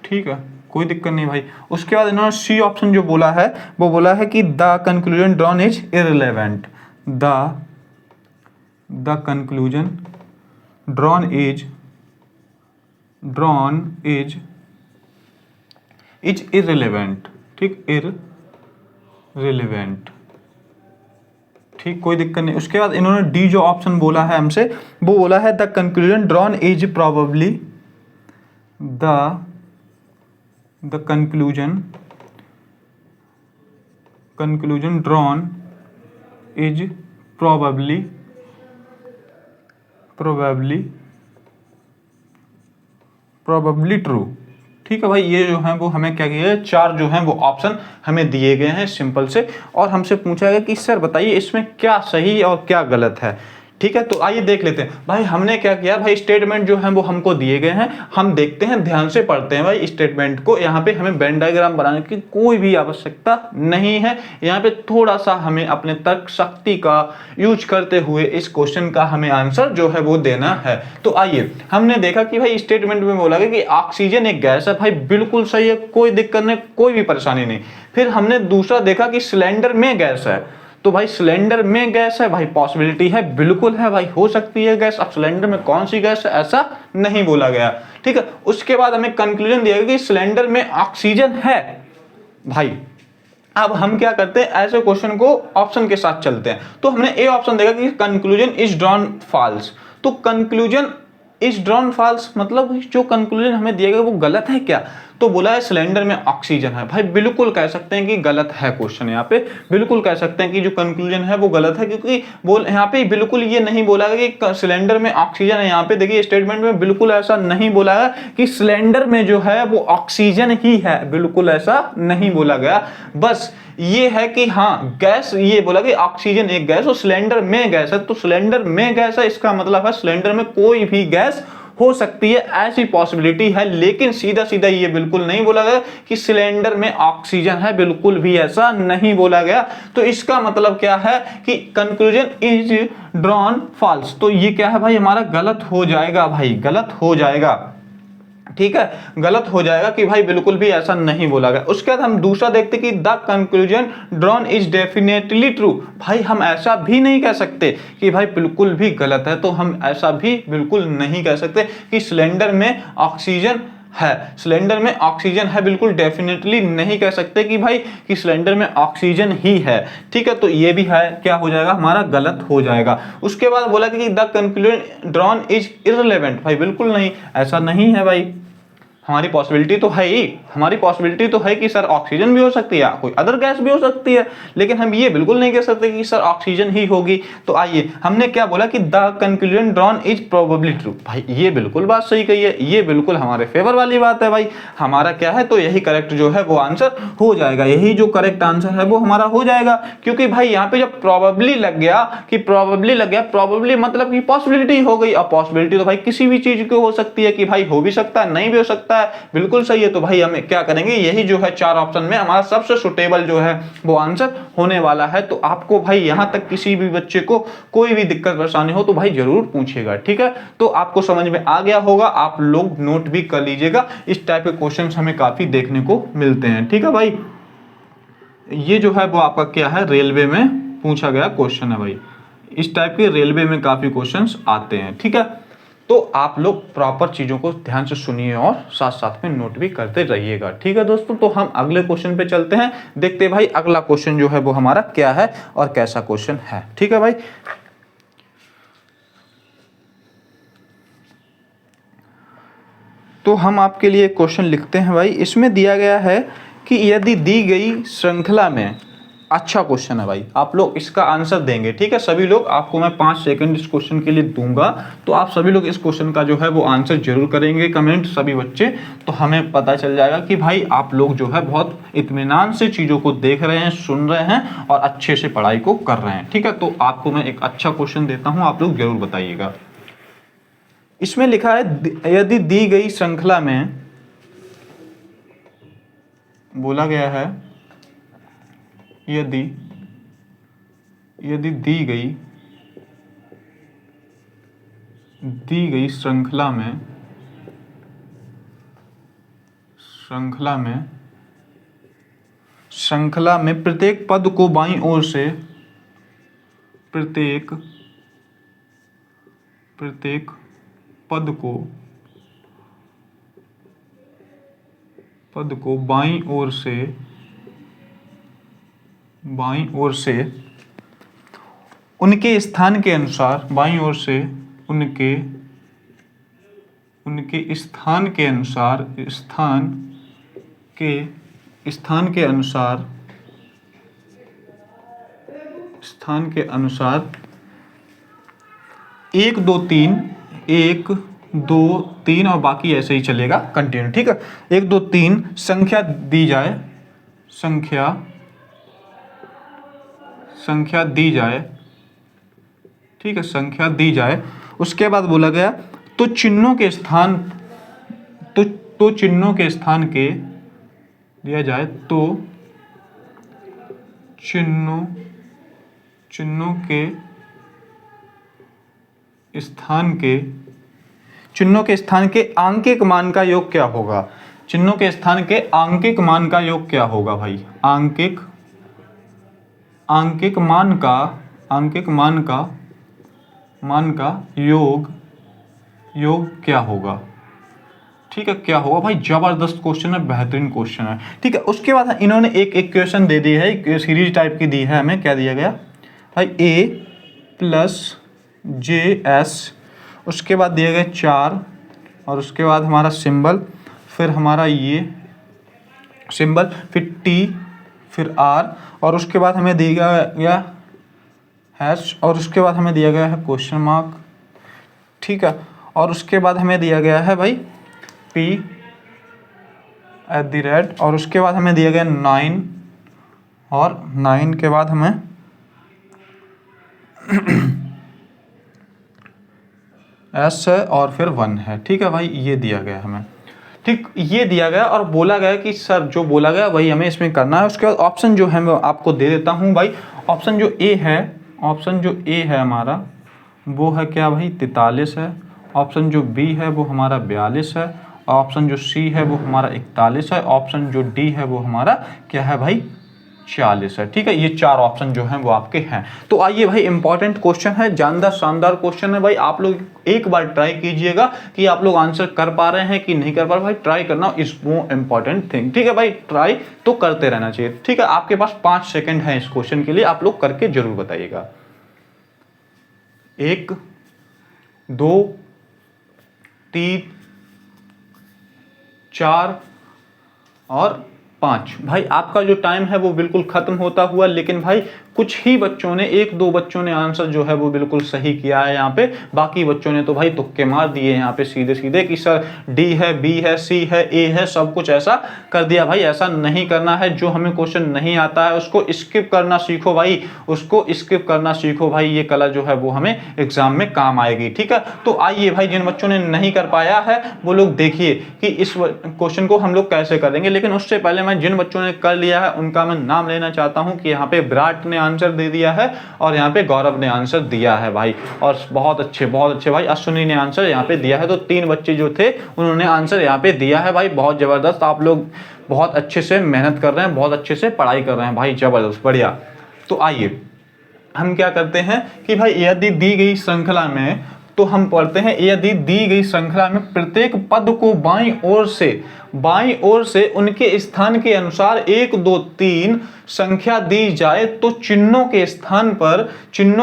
ठीक है, कोई दिक्कत नहीं भाई। उसके बाद इन्होंने सी ऑप्शन जो बोला है वो बोला है कि the conclusion drawn is irrelevant. The conclusion drawn is irrelevant. ठीक, इररिलेवेंट। ठीक, कोई दिक्कत नहीं। उसके बाद इन्होंने डी जो ऑप्शन बोला है हमसे, वो बोला है the conclusion drawn is probably the conclusion drawn is probably true. ठीक है भाई, ये जो है वो हमें क्या किया है, 4 जो है वो ऑप्शन हमें दिए गए हैं सिंपल से, और हमसे पूछा गया कि सर बताइए इसमें क्या सही और क्या गलत है। ठीक है, तो आइए देख लेते हैं। भाई हमने क्या किया, भाई स्टेटमेंट जो है वो हमको दिए गए हैं, हम देखते हैं, ध्यान से पढ़ते हैं भाई स्टेटमेंट को। यहाँ पे हमें वेन डायग्राम बनाने की कोई भी आवश्यकता नहीं है। यहाँ पे थोड़ा सा हमें अपने तर्क शक्ति का यूज करते हुए इस क्वेश्चन का हमें आंसर जो है वो देना है। तो आइए, हमने देखा कि भाई स्टेटमेंट में बोला गया कि ऑक्सीजन एक गैस है। भाई बिल्कुल सही है, कोई दिक्कत नहीं, कोई भी परेशानी नहीं। फिर हमने दूसरा देखा कि सिलेंडर में गैस है। तो भाई सिलेंडर में गैस है, भाई पॉसिबिलिटी है, बिल्कुल है भाई, हो सकती है गैस। अब सिलेंडर में कौन सी गैस है ऐसा नहीं बोला गया। ठीक है, उसके बाद हमें कंक्लूजन दिया गया कि सिलेंडर में ऑक्सीजन है। भाई अब हम क्या करते हैं, ऐसे क्वेश्चन को ऑप्शन के साथ चलते हैं। तो हमने ए ऑप्शन देखा कि कंक्लूजन इज ड्रॉन फॉल्स। तो कंक्लूजन इज ड्रॉन फॉल्स मतलब जो कंक्लूजन हमें दिया गया वो गलत है क्या। तो बोला है सिलेंडर में ऑक्सीजन है। भाई बिल्कुल कह सकते हैं कि गलत है क्वेश्चन, यहाँ पे बिल्कुल कह सकते हैं कि जो कंक्लूजन है वो गलत है, क्योंकि बोल यहाँ पे बिल्कुल ये नहीं बोला गया कि सिलेंडर में ऑक्सीजन है। यहाँ पे देखिए स्टेटमेंट में बिल्कुल ऐसा नहीं बोला गया कि सिलेंडर में जो है वो ऑक्सीजन ही है, बिल्कुल ऐसा नहीं बोला गया। बस ये है कि हाँ गैस, ये बोला कि ऑक्सीजन एक गैस और सिलेंडर में गैस है। तो सिलेंडर में गैस है, इसका मतलब है सिलेंडर में कोई भी गैस हो सकती है, ऐसी पॉसिबिलिटी है। लेकिन सीधा सीधा ये बिल्कुल नहीं बोला गया कि सिलेंडर में ऑक्सीजन है, बिल्कुल भी ऐसा नहीं बोला गया। तो इसका मतलब क्या है कि कंक्लूजन इज ड्रॉन फॉल्स। तो ये क्या है भाई, हमारा गलत हो जाएगा, भाई गलत हो जाएगा। ठीक है, गलत हो जाएगा कि भाई बिल्कुल भी ऐसा नहीं बोला गया। उसके बाद हम दूसरा देखते कि the conclusion drawn is definitely true. भाई हम ऐसा भी नहीं कह सकते कि भाई बिल्कुल भी गलत है। तो हम ऐसा भी बिल्कुल नहीं कह सकते कि सिलेंडर में ऑक्सीजन है, सिलेंडर में ऑक्सीजन है, बिल्कुल डेफिनेटली नहीं कह सकते कि भाई कि सिलेंडर में ऑक्सीजन ही है। ठीक है, तो ये भी है, क्या हो जाएगा हमारा, गलत हो जाएगा। उसके बाद बोला कि the conclusion drawn is irrelevant. भाई बिल्कुल नहीं, ऐसा नहीं है भाई, हमारी पॉसिबिलिटी तो है ही, हमारी पॉसिबिलिटी तो है कि सर ऑक्सीजन भी हो सकती है, कोई अदर गैस भी हो सकती है, लेकिन हम ये बिल्कुल नहीं कह सकते कि सर ऑक्सीजन ही होगी। तो आइए, हमने क्या बोला कि the conclusion drawn is probably true. भाई ये बिल्कुल बात सही कही है, ये बिल्कुल हमारे फेवर वाली बात है। भाई हमारा क्या है, तो यही करेक्ट जो है वो आंसर हो जाएगा, यही जो करेक्ट आंसर है वो हमारा हो जाएगा। क्योंकि भाई यहाँ पे जब प्रोबेबली लग गया कि प्रोबेबली लग गया, प्रोबेबली मतलब कि पॉसिबिलिटी हो गई। अब पॉसिबिलिटी तो भाई किसी भी चीज की हो सकती है कि भाई हो भी सकता है, नहीं भी हो सकता है, बिल्कुल सही है। तो भाई हमें क्या करेंगे, यही जो है 4 ऑप्शन में हमारा सबसे सुटेबल जो है वो आंसर होने वाला है। तो आपको भाई यहां तक किसी भी बच्चे को कोई भी दिक्कत परेशानी हो तो भाई जरूर पूछिएगा। ठीक है, तो आपको समझ में आ गया होगा, आप लोग नोट भी कर लीजिएगा। इस टाइप के क्वेश्चंस हमें काफी देखने को मिलते हैं। ठीक है भाई, ये जो है वो आपका क्या है, रेलवे में पूछा गया क्वेश्चन है भाई। इस टाइप के रेलवे में काफी क्वेश्चंस आते हैं। ठीक है, तो आप लोग प्रॉपर चीजों को ध्यान से सुनिए और साथ साथ में नोट भी करते रहिएगा। ठीक है दोस्तों, तो हम अगले क्वेश्चन पे चलते हैं, देखते हैं भाई अगला क्वेश्चन जो है वो हमारा क्या है और कैसा क्वेश्चन है। ठीक है भाई, तो हम आपके लिए क्वेश्चन लिखते हैं भाई। इसमें दिया गया है कि यदि दी गई श्रृंखला में, अच्छा क्वेश्चन है भाई, आप लोग इसका आंसर देंगे। ठीक है, सभी लोग, आपको मैं 5 सेकंड इस क्वेश्चन के लिए दूंगा, तो आप सभी लोग इस क्वेश्चन का जो है वो आंसर जरूर करेंगे कमेंट, सभी बच्चे। तो हमें पता चल जाएगा कि भाई आप लोग जो है बहुत इत्मीनान से चीज़ों को देख रहे हैं, सुन रहे हैं और अच्छे से पढ़ाई को कर रहे हैं। ठीक है, तो आपको मैं एक अच्छा क्वेश्चन देता हूँ, आप लोग जरूर बताइएगा। इसमें लिखा है यदि दी गई श्रृंखला में, बोला गया है यदि दी गई श्रृंखला में श्रृंखला में प्रत्येक पद को बाईं ओर से प्रत्येक पद को बाईं ओर से उनके स्थान के अनुसार स्थान के अनुसार 1 2 3 और बाकी ऐसे ही चलेगा कंटिन्यू, ठीक है। 1 2 3 संख्या दी जाए, ठीक है, संख्या दी जाए। उसके बाद बोला गया तो चिन्हों के स्थान के दिया जाए, तो चिन्हों के स्थान के आंकिक मान का योग क्या होगा? चिन्हों के स्थान के आंकिक मान का योग क्या होगा भाई? आंकिक मान का योग क्या होगा? ठीक है, क्या होगा भाई? जबरदस्त क्वेश्चन है, बेहतरीन क्वेश्चन है, ठीक है। उसके बाद इन्होंने एक इक्वेशन दे दी है, सीरीज टाइप की दी है हमें। क्या दिया गया भाई? a + js, उसके बाद दिया गया 4, और उसके बाद हमारा सिंबल, फिर हमारा ये सिंबल, फिर t, फिर r, और उसके बाद हमें दिया गया हैश, और उसके बाद हमें दिया गया है क्वेश्चन मार्क, ठीक है। और उसके बाद हमें दिया गया है भाई p @ और उसके बाद हमें दिया गया 9, और 9 के बाद हमें s है और फिर 1 है, ठीक है भाई। ये दिया गया हमें, ठीक, ये दिया गया और बोला गया कि सर जो बोला गया वही हमें इसमें करना है। उसके बाद ऑप्शन जो है मैं आपको दे देता हूँ भाई। ऑप्शन जो ए है हमारा, वो है क्या भाई? 43 है। ऑप्शन जो बी है वो हमारा 42 है। ऑप्शन जो सी है वो हमारा 41 है। ऑप्शन जो डी है वो हमारा क्या है भाई? 40 है, ठीक है। ये 4 ऑप्शन जो हैं वो आपके हैं। तो आइए भाई, इंपॉर्टेंट क्वेश्चन है, जानदार शानदार क्वेश्चन है भाई। आप लोग एक बार ट्राई कीजिएगा कि आप लोग आंसर कर पा रहे हैं कि नहीं कर पा रहे। भाई ट्राई करना इज मोर इंपॉर्टेंट थिंग, ठीक है भाई। ट्राई तो करते रहना चाहिए, ठीक है। आपके पास 5 सेकंड है इस क्वेश्चन के लिए, आप लोग करके जरूर बताइएगा। 1 2 3 4 और 5। भाई आपका जो टाइम है वो बिल्कुल खत्म होता हुआ, लेकिन भाई कुछ ही बच्चों ने, 1-2 बच्चों ने आंसर जो है वो बिल्कुल सही किया है यहाँ पे। बाकी बच्चों ने तो भाई तुक्के मार दिए यहाँ पे सीधे सीधे कि सर डी है, बी है, सी है, ए है, सब कुछ ऐसा कर दिया। भाई ऐसा नहीं करना है। जो हमें क्वेश्चन नहीं आता है उसको स्किप करना सीखो भाई, उसको स्किप करना सीखो भाई। ये कला जो है वो हमें एग्जाम में काम आएगी, ठीक है। तो आइए भाई, जिन बच्चों ने नहीं कर पाया है वो लोग देखिए कि इस क्वेश्चन को हम लोग कैसे करेंगे। लेकिन उससे पहले मैं जिन बच्चों ने कर लिया है उनका मैं नाम लेना चाहता हूं कि यहाँ पे विराट ने आंसर दे दिया है और यहाँ पे गौरव ने आंसर दिया है भाई। और बहुत अच्छे भाई। अश्विनी ने आंसर यहाँ पे दिया है। तो 3 बच्चे जो थे उन्होंने आंसर यहाँ पे दिया है भाई। बहुत जबरदस्त, आप लोग बहुत अच्छे से मेहनत कर रहे हैं, बहुत अच्छे से पढ़ाई कर रहे हैं भाई, जबरदस्त, बढ़िया। तो आइए हम क्या करते हैं कि भाई यदि दी गई श्रृंखला में, तो हम पढ़ते हैं, यदि दी गई श्रृंखला में प्रत्येक पद को बाईं ओर से उनके स्थान के अनुसार 1 2 3 संख्या दी जाए, तो चिन्हों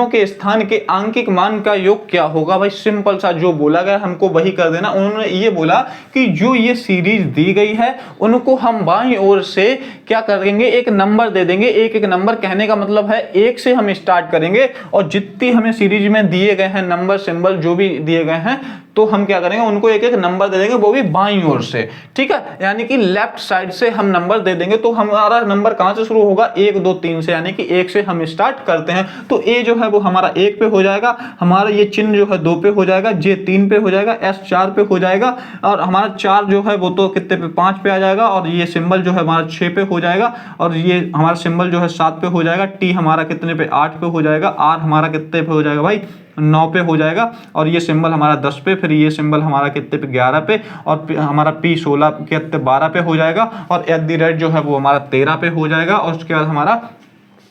के स्थान के आंकिक मान का योग क्या होगा? भाई सिंपल सा जो बोला गया हमको वही कर देना। उन्होंने ये बोला कि जो ये सीरीज दी गई है उनको हम बाईं ओर से क्या करेंगे? एक नंबर दे देंगे। एक नंबर कहने का मतलब है 1 से हम स्टार्ट करेंगे, और जितनी हमें सीरीज में दिए गए हैं नंबर, सिंबल जो भी दिए गए हैं, तो हम क्या करेंगे? उनको एक नंबर दे देंगे, वो भी बाईं ओर से, ठीक है। यानी कि लेफ्ट साइड से हम नंबर दे देंगे। तो हमारा नंबर कहां से शुरू होगा? 1 2 3 से, यानी कि 1 से हम स्टार्ट करते हैं। तो ए जो है वो हमारा 1 पे हो जाएगा, हमारा ये चिन्ह जो है 2 पे हो जाएगा, जे 3 पे हो जाएगा, एस 4 पे हो जाएगा, और हमारा 4 जो है वो तो कितने पे? 5 पे आ जाएगा, और ये सिंबल जो है हमारा 6 पे हो जाएगा, और ये हमारा सिंबल जो है 7 पे हो जाएगा, टी हमारा कितने पे? 8 पे हो जाएगा, आर हमारा कितने पे हो जाएगा भाई? 9 पे हो जाएगा, और ये सिंबल हमारा 10 पे, फिर ये सिंबल हमारा कितने पे 11 पे, और हमारा P 16 कितने 12 पे हो जाएगा, और @ जो है वो हमारा 13 पे हो जाएगा, और उसके बाद हमारा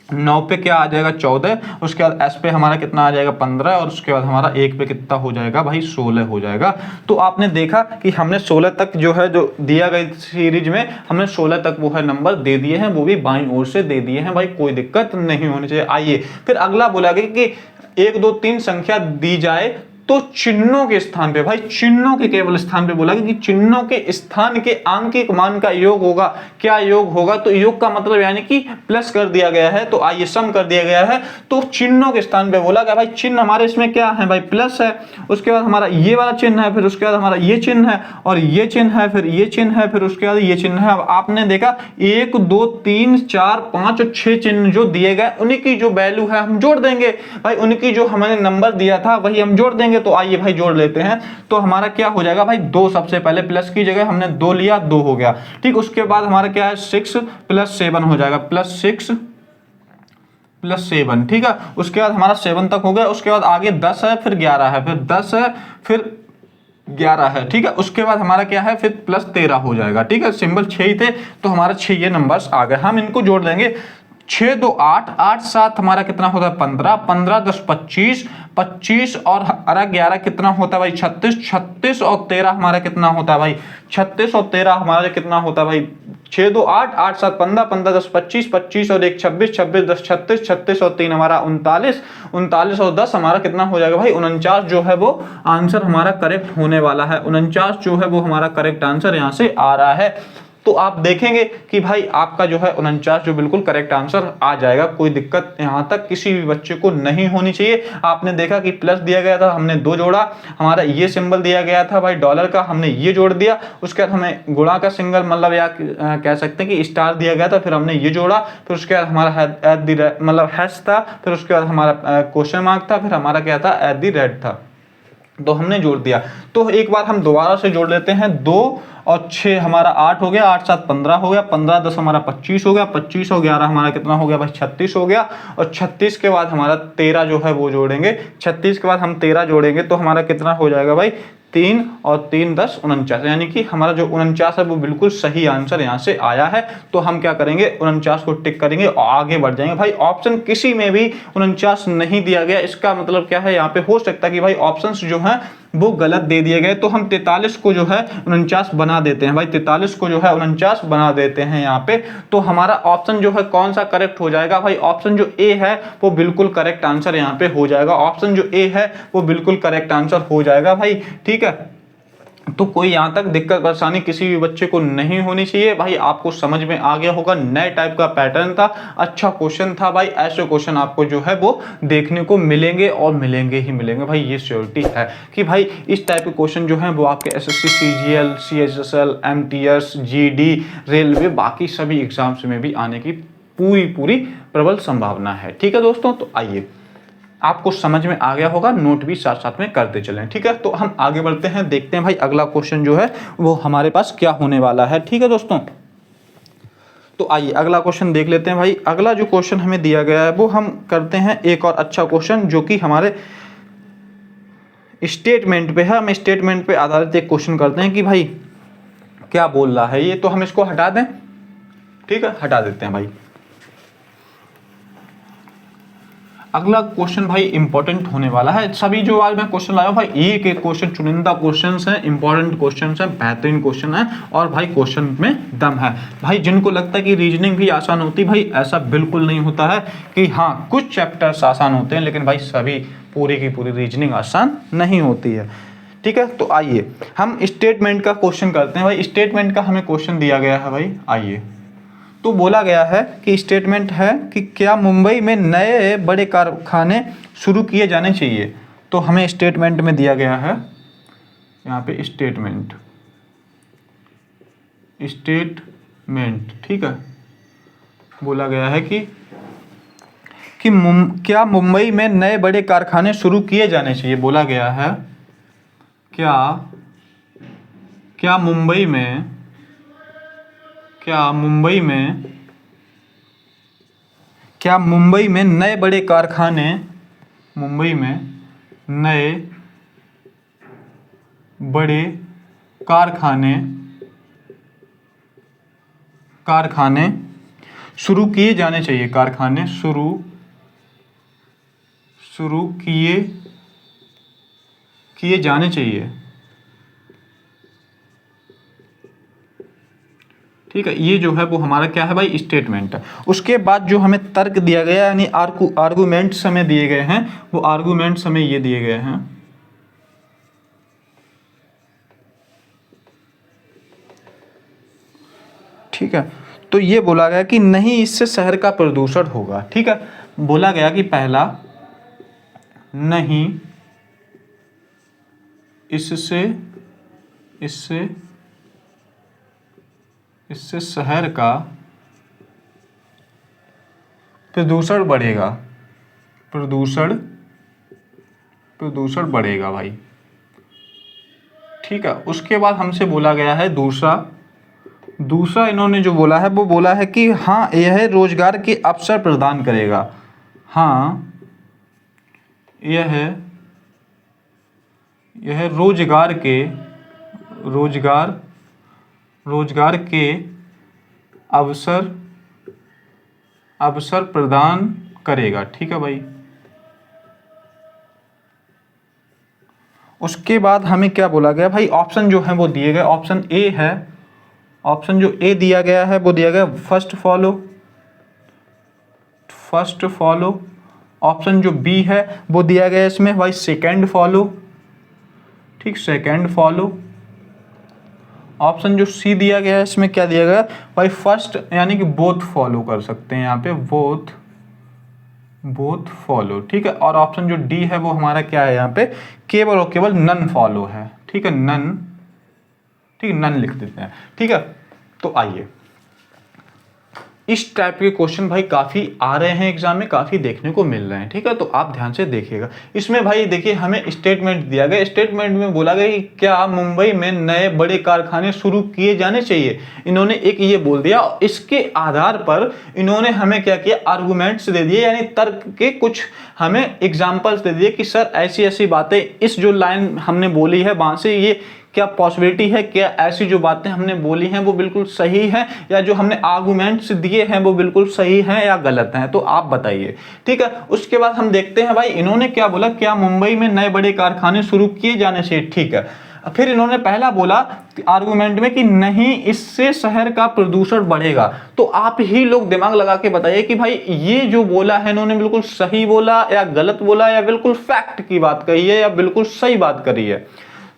9 पे क्या आ जाएगा 14, उसके बाद S पे हमारा कितना आ जाएगा 15, और उसके बाद हमारा 1 पे कितना हो जाएगा भाई 16 हो जाएगा। तो आपने देखा कि हमने 16 तक जो है जो दिया गई सीरीज में हमने 16 तक वो है नंबर दे दिए हैं, वो भी बाईं ओर से दे दिए हैं भाई, कोई दिक्कत नहीं होनी चाहिए। आइए फिर अगला बोला गया कि 1 2 3 संख्या दी जाए तो चिन्हों के स्थान पे, भाई चिन्हों के केवल स्थान पे बोला कि चिन्हों के स्थान के आंकिक मान का योग होगा। क्या योग होगा? तो योग का मतलब यानी कि प्लस कर दिया गया है, तो आइए सम कर दिया गया है, तो चिन्हों के स्थान पे बोला गया भाई चिन्ह हमारे इसमें क्या है भाई प्लस है, उसके बाद हमारा ये वाला चिन्ह है, फिर उसके बाद हमारा ये चिन्ह है, और ये चिन्ह है, फिर ये चिन्ह है, फिर उसके बाद ये चिन्ह है। अब आपने देखा 1 2 3 4 5 और 6 चिन्ह जो दिए गए उन्हीं की जो वैल्यू है हम जोड़ देंगे भाई, उनकी जो हमने नंबर दिया था वही हम जोड़ देंगे। तो आइए भाई जोड़ लेते हैं, तो हमारा क्या हो जाएगा भाई 2, सबसे पहले प्लस की जगह हमने 2 लिया, 2 हो गया, ठीक। उसके बाद हमारा क्या है 6 + 7 हो जाएगा, +6 + 7, ठीक है। उसके बाद हमारा 7 तक हो गया, उसके बाद आगे 10 है, फिर 11 है, फिर 10 है, फिर 11 है, ठीक है। उसके बाद हमारा क्या है फिर +13 हो जाएगा, ठीक है। सिंबल 6 ही थे तो हमारा 6 ये नंबर्स आ गए, हम इनको जोड़ लेंगे। 6 2 8 8 7 हमारा कितना होता है 15 15 10 25 25 और 11 कितना होता है भाई 36 36 और 13 हमारा कितना होता है भाई 36 और 13 हमारा कितना होता है भाई 6 2 8 8 7 15 15 10 25 25 और 1 26 26 10 36 36 और 3 हमारा 39 39 और 10 हमारा कितना हो जाएगा भाई 49 जो है वो आंसर हमारा करेक्ट होने वाला है। 49 जो है वो हमारा करेक्ट आंसर यहाँ से आ रहा है। तो आप देखेंगे कि भाई आपका जो है 49 जो बिल्कुल करेक्ट आंसर आ जाएगा, कोई दिक्कत यहाँ तक किसी भी बच्चे को नहीं होनी चाहिए। आपने देखा कि प्लस दिया गया था, हमने 2 जोड़ा, हमारा ये सिंबल दिया गया था भाई डॉलर का, हमने ये जोड़ दिया, उसके बाद हमें गुणा का सिंबल मतलब या कह सकते हैं कि स्टार दिया गया था, फिर हमने ये जोड़ा, फिर उसके बाद हमारा मतलब हैश था, फिर उसके बाद हमारा क्वेश्चन मार्क था, फिर हमारा क्या था @ था, तो हमने जोड़ दिया। तो एक बार हम दोबारा से जोड़ लेते हैं, 2 और 6 हमारा 8 हो गया, 8 7 15 हो गया, 15 10 हमारा 25 हो गया, 25 और 11 हमारा कितना हो गया भाई 36 हो गया, और 36 के बाद हमारा 13 जो है वो जोड़ेंगे, 36 के बाद हम 13 जोड़ेंगे तो हमारा कितना हो जाएगा भाई 3 और 3 10 49, यानी कि हमारा जो 49 है वो बिल्कुल सही आंसर यहाँ से आया है। तो हम क्या करेंगे 49 को टिक करेंगे और आगे बढ़ जाएंगे। भाई ऑप्शन किसी में भी 49 नहीं दिया गया, इसका मतलब क्या है यहाँ पे हो सकता है कि भाई ऑप्शंस जो हैं वो गलत दे दिए गए, तो हम 43 को जो है 49 बना देते हैं भाई, 43 को जो है 49 बना देते हैं यहाँ पे। तो हमारा ऑप्शन जो है कौन सा करेक्ट हो जाएगा भाई, ऑप्शन जो ए है वो बिल्कुल करेक्ट आंसर यहाँ पे हो जाएगा, ऑप्शन जो ए है वो बिल्कुल करेक्ट आंसर हो जाएगा भाई, ठीक है। तो कोई यहाँ तक दिक्कत परेशानी किसी भी बच्चे को नहीं होनी चाहिए भाई। आपको समझ में आ गया होगा, नए टाइप का पैटर्न था, अच्छा क्वेश्चन था भाई। ऐसे क्वेश्चन आपको जो है वो देखने को मिलेंगे और मिलेंगे ही मिलेंगे भाई, ये श्योरिटी है कि भाई इस टाइप के क्वेश्चन जो हैं वो आपके SSC CGL CHSL MTS GD railway बाकी सभी एग्जाम्स में भी आने की पूरी प्रबल संभावना है, ठीक है दोस्तों। तो आइए आपको समझ में आ गया होगा, नोट भी साथ साथ में करते चलें, ठीक है। तो हम आगे बढ़ते हैं, देखते हैं भाई अगला क्वेश्चन जो है वो हमारे पास क्या होने वाला है, ठीक है दोस्तों। तो आइए अगला क्वेश्चन देख लेते हैं भाई। अगला जो क्वेश्चन हमें दिया गया है वो हम करते हैं एक और अच्छा क्वेश्चन जो कि हमारे स्टेटमेंट पे है। हम स्टेटमेंट पे आधारित एक क्वेश्चन करते हैं कि भाई क्या बोल रहा है ये, तो हम इसको हटा दें, ठीक है, हटा देते हैं भाई। अगला क्वेश्चन भाई इंपॉर्टेंट होने वाला है। सभी जो आज मैं क्वेश्चन लाया हूं भाई एक एक क्वेश्चन चुनिंदा क्वेश्चंस हैं, इंपॉर्टेंट क्वेश्चंस हैं, बेहतरीन क्वेश्चन है और भाई क्वेश्चन में दम है। भाई जिनको लगता है कि रीजनिंग भी आसान होती है, भाई ऐसा बिल्कुल नहीं होता है कि हाँ कुछ चैप्टर्स आसान होते हैं, लेकिन भाई सभी पूरी की पूरी रीजनिंग आसान नहीं होती है, ठीक है। तो आइए हम स्टेटमेंट का क्वेश्चन करते हैं भाई। स्टेटमेंट का हमें क्वेश्चन दिया गया है भाई, आइए। तो बोला गया है कि स्टेटमेंट है कि क्या मुंबई में नए बड़े कारखाने शुरू किए जाने चाहिए। तो हमें स्टेटमेंट में दिया गया है यहाँ पे स्टेटमेंट, ठीक है। बोला गया है कि क्या मुंबई में नए बड़े कारखाने शुरू किए जाने चाहिए। बोला गया है क्या मुंबई में नए बड़े कारखाने, मुंबई में नए बड़े कारखाने शुरू किए जाने चाहिए। कारखाने शुरू किए जाने चाहिए। ठीक है, ये जो है वो हमारा क्या है भाई, स्टेटमेंट है। उसके बाद जो हमें तर्क दिया गया यानी आर्गूमेंट्स हमें दिए गए हैं, वो आर्गूमेंट्स हमें ये दिए गए हैं। ठीक है, तो ये बोला गया कि नहीं इससे शहर का प्रदूषण होगा। ठीक है, बोला गया कि पहला, नहीं इससे शहर का प्रदूषण बढ़ेगा। प्रदूषण बढ़ेगा भाई। ठीक है, उसके बाद हमसे बोला गया है दूसरा इन्होंने जो बोला है वो बोला है कि हाँ यह रोजगार के अवसर प्रदान करेगा। हाँ यह रोजगार के अवसर प्रदान करेगा। ठीक है भाई, उसके बाद हमें क्या बोला गया भाई, ऑप्शन जो है वो दिए गए। ऑप्शन ए है, ऑप्शन जो ए दिया गया है वो दिया गया फर्स्ट फॉलो। ऑप्शन जो बी है वो दिया गया इसमें भाई सेकंड फॉलो। ठीक, सेकंड फॉलो। ऑप्शन जो सी दिया गया है इसमें क्या दिया गया भाई, फर्स्ट यानी कि बोथ फॉलो कर सकते हैं यहाँ पे, बोथ फॉलो। ठीक है, और ऑप्शन जो डी है वो हमारा क्या है यहाँ पे, केवल और केवल नन फॉलो है। ठीक है, नन, ठीक, नन लिख देते हैं। ठीक है, तो आइए, इस टाइप के क्वेश्चन भाई काफ़ी आ रहे हैं एग्जाम में, काफ़ी देखने को मिल रहे हैं। ठीक है, तो आप ध्यान से देखिएगा। इसमें भाई देखिए हमें स्टेटमेंट दिया गया, स्टेटमेंट में बोला गया कि क्या मुंबई में नए बड़े कारखाने शुरू किए जाने चाहिए। इन्होंने एक ये बोल दिया, इसके आधार पर इन्होंने हमें क्या किया, आर्गूमेंट्स दे दिए यानी तर्क के कुछ हमें एग्जाम्पल्स दे दिए कि सर ऐसी ऐसी बातें, इस जो लाइन हमने बोली है वहाँ से ये क्या पॉसिबिलिटी है, क्या ऐसी जो बातें हमने बोली हैं वो बिल्कुल सही है, या जो हमने आर्गुमेंट्स दिए हैं वो बिल्कुल सही हैं या गलत हैं, तो आप बताइए। ठीक है, उसके बाद हम देखते हैं भाई इन्होंने क्या बोला, क्या मुंबई में नए बड़े कारखाने शुरू किए जाने चाहिए। ठीक है, फिर इन्होंने पहला बोला आर्गुमेंट में कि नहीं इससे शहर का प्रदूषण बढ़ेगा। तो आप ही लोग दिमाग लगा के बताइए कि भाई ये जो बोला है इन्होंने बिल्कुल सही बोला या गलत बोला, या बिल्कुल फैक्ट की बात कही है या बिल्कुल सही बात करी है।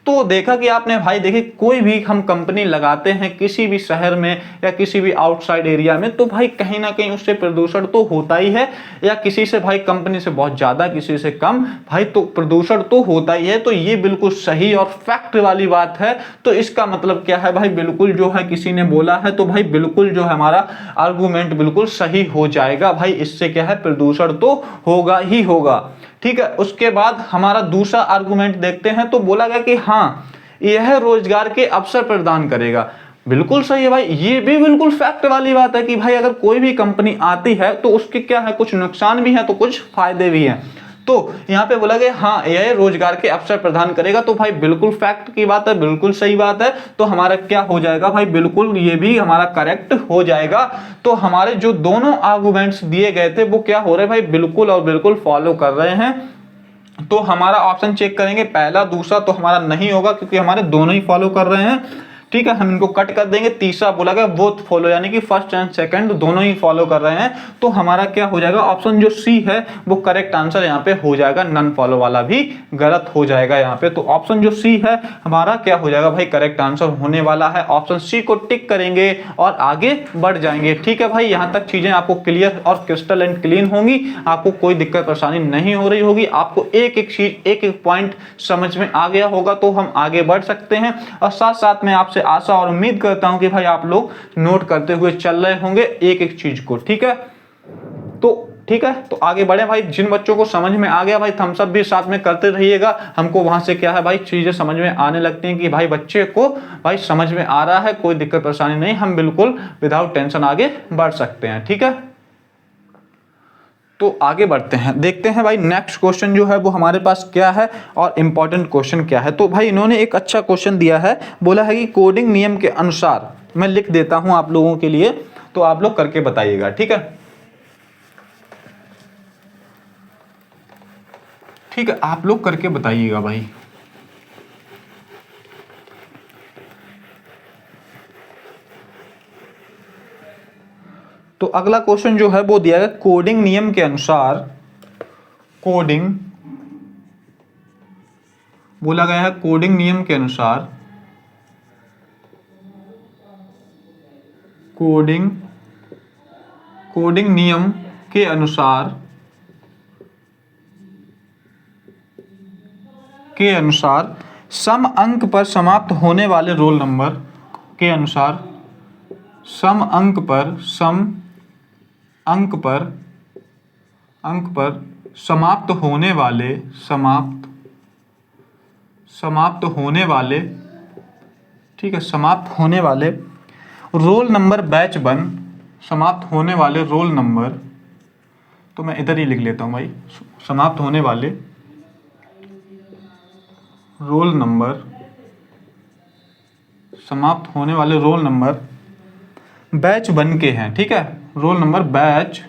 तो देखा कि आपने भाई देखिए, कोई भी हम कंपनी लगाते हैं किसी भी शहर में या किसी भी आउटसाइड एरिया में, तो भाई कहीं ना कहीं उससे प्रदूषण तो होता ही है, या किसी से भाई कंपनी से बहुत ज़्यादा किसी से कम, भाई तो प्रदूषण तो होता ही है। तो ये बिल्कुल सही और फैक्ट वाली बात है। तो इसका मतलब क्या है भाई, बिल्कुल जो है किसी ने बोला है तो भाई बिल्कुल जो है हमारा आर्गूमेंट बिल्कुल सही हो जाएगा भाई, इससे क्या है प्रदूषण तो होगा ही होगा। ठीक है, उसके बाद हमारा दूसरा आर्गुमेंट देखते हैं, तो बोला गया कि हाँ यह रोजगार के अवसर प्रदान करेगा। बिल्कुल सही है भाई, ये भी बिल्कुल फैक्ट वाली बात है कि भाई अगर कोई भी कंपनी आती है तो उसके क्या है, कुछ नुकसान भी है तो कुछ फायदे भी हैं। तो यहाँ पे बोला गया हाँ यह रोजगार के अवसर प्रदान करेगा, तो भाई बिल्कुल फैक्ट की बात है, बिल्कुल सही बात है। तो हमारा क्या हो जाएगा भाई, बिल्कुल ये भी हमारा करेक्ट हो जाएगा। तो हमारे जो दोनों आर्गुमेंट्स दिए गए थे वो क्या हो रहे हैं भाई, बिल्कुल और बिल्कुल फॉलो कर रहे हैं। तो हमारा ऑप्शन चेक करेंगे, पहला दूसरा तो हमारा नहीं होगा क्योंकि हमारे दोनों ही फॉलो कर रहे हैं। ठीक है, हम इनको कट कर देंगे। तीसरा बोला गया बोथ फॉलो, यानी कि फर्स्ट एंड सेकंड दोनों ही फॉलो कर रहे हैं। तो हमारा क्या हो जाएगा, ऑप्शन जो सी है वो करेक्ट आंसर यहाँ पे हो जाएगा, नन फॉलो वाला भी गलत हो जाएगा यहाँ पे। तो ऑप्शन जो सी है हमारा क्या हो जाएगा भाई, करेक्ट आंसर होने वाला है। ऑप्शन सी को टिक करेंगे और आगे बढ़ जाएंगे। ठीक है भाई, यहाँ तक चीजें आपको क्लियर और क्रिस्टल एंड क्लीन होंगी, आपको कोई दिक्कत परेशानी नहीं हो रही होगी, आपको एक एक चीज एक एक पॉइंट समझ में आ गया होगा, तो हम आगे बढ़ सकते हैं। और साथ साथ में आपसे आशा और उम्मीद करता हूं कि भाई आप लोग नोट करते हुए चल रहे होंगे एक एक चीज को। ठीक है, तो ठीक है, तो आगे बढ़े भाई। जिन बच्चों को समझ में आ गया भाई थम्स अप भी साथ में करते रहिएगा, हमको वहां से क्या है भाई चीजें समझ में आने लगती हैं कि भाई बच्चे को भाई समझ में आ रहा है, कोई दिक्कत परेशानी नहीं, हम बिल्कुल विदाउट टेंशन आगे बढ़ सकते हैं। ठीक है, तो आगे बढ़ते हैं, देखते हैं भाई नेक्स्ट क्वेश्चन जो है वो हमारे पास क्या है और इम्पोर्टेंट क्वेश्चन क्या है। तो भाई इन्होंने एक अच्छा क्वेश्चन दिया है, बोला है कि कोडिंग नियम के अनुसार, मैं लिख देता हूं आप लोगों के लिए, तो आप लोग करके बताइएगा, ठीक है। ठीक है, आप लोग करके बताइएगा भाई। तो अगला क्वेश्चन जो है वो दिया है, कोडिंग नियम के अनुसार, कोडिंग बोला गया है कोडिंग नियम के अनुसार, कोडिंग नियम के अनुसार सम अंक पर समाप्त होने वाले रोल नंबर के अनुसार, सम अंक पर समाप्त होने वाले, ठीक है, समाप्त होने वाले रोल नंबर बैच 1, समाप्त होने वाले रोल नंबर, तो मैं इधर ही लिख लेता हूं भाई, समाप्त होने वाले रोल नंबर, समाप्त होने वाले रोल नंबर बैच 1 के हैं, ठीक है, रोल नंबर बैच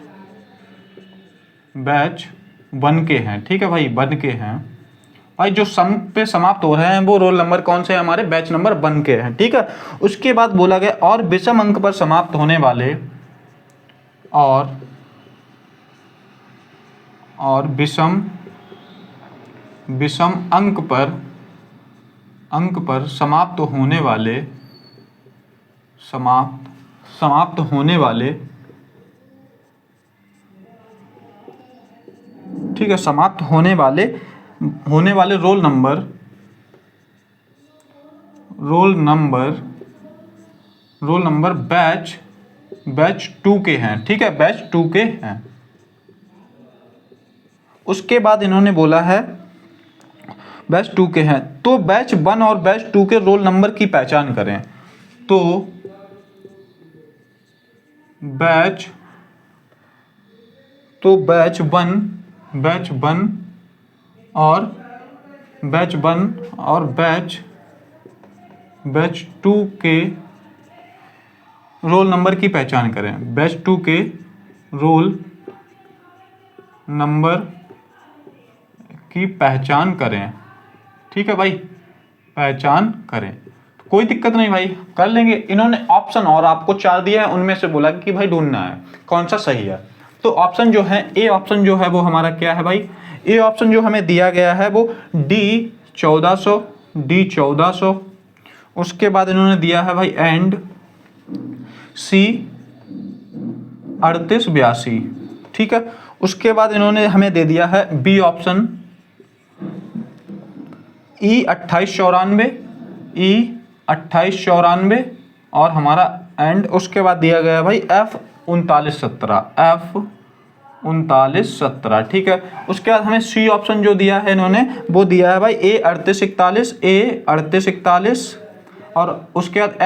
1 के हैं, ठीक है भाई, 1 के हैं भाई। जो सम पे समाप्त हो रहे हैं वो रोल नंबर कौन से हैं, हमारे बैच नंबर 1 के हैं, ठीक है। उसके बाद बोला गया और विषम अंक पर समाप्त होने वाले, और विषम अंक पर समाप्त होने वाले, समाप्त होने वाले, ठीक है, समाप्त होने वाले रोल नंबर बैच 2 के हैं, ठीक है, बैच 2 के हैं। उसके बाद इन्होंने बोला है बैच 2 के हैं, तो बैच 1 और बैच 2 के रोल नंबर की पहचान करें। तो बैच 1 और बैच 2 के रोल नंबर की पहचान करें, बैच 2 के रोल नंबर की पहचान करें, ठीक है भाई, पहचान करें। कोई दिक्कत नहीं भाई, कर लेंगे। इन्होंने ऑप्शन और आपको 4 दिया है, उनमें से बोला कि भाई ढूंढना है कौन सा सही है। तो ऑप्शन जो है, ए ऑप्शन जो है वो हमारा क्या है भाई, ए ऑप्शन जो हमें दिया गया है वो डी 1400, उसके बाद इन्होंने दिया है भाई एंड सी 3882, ठीक है। उसके बाद इन्होंने हमें दे दिया है बी ऑप्शन ई 2894 और हमारा एंड, उसके बाद दिया गया भाई एफ 3917, ठीक है। उसके बाद हमें सी ऑप्शन जो दिया है इन्होंने वो दिया है भाई ए 3841, और उसके बाद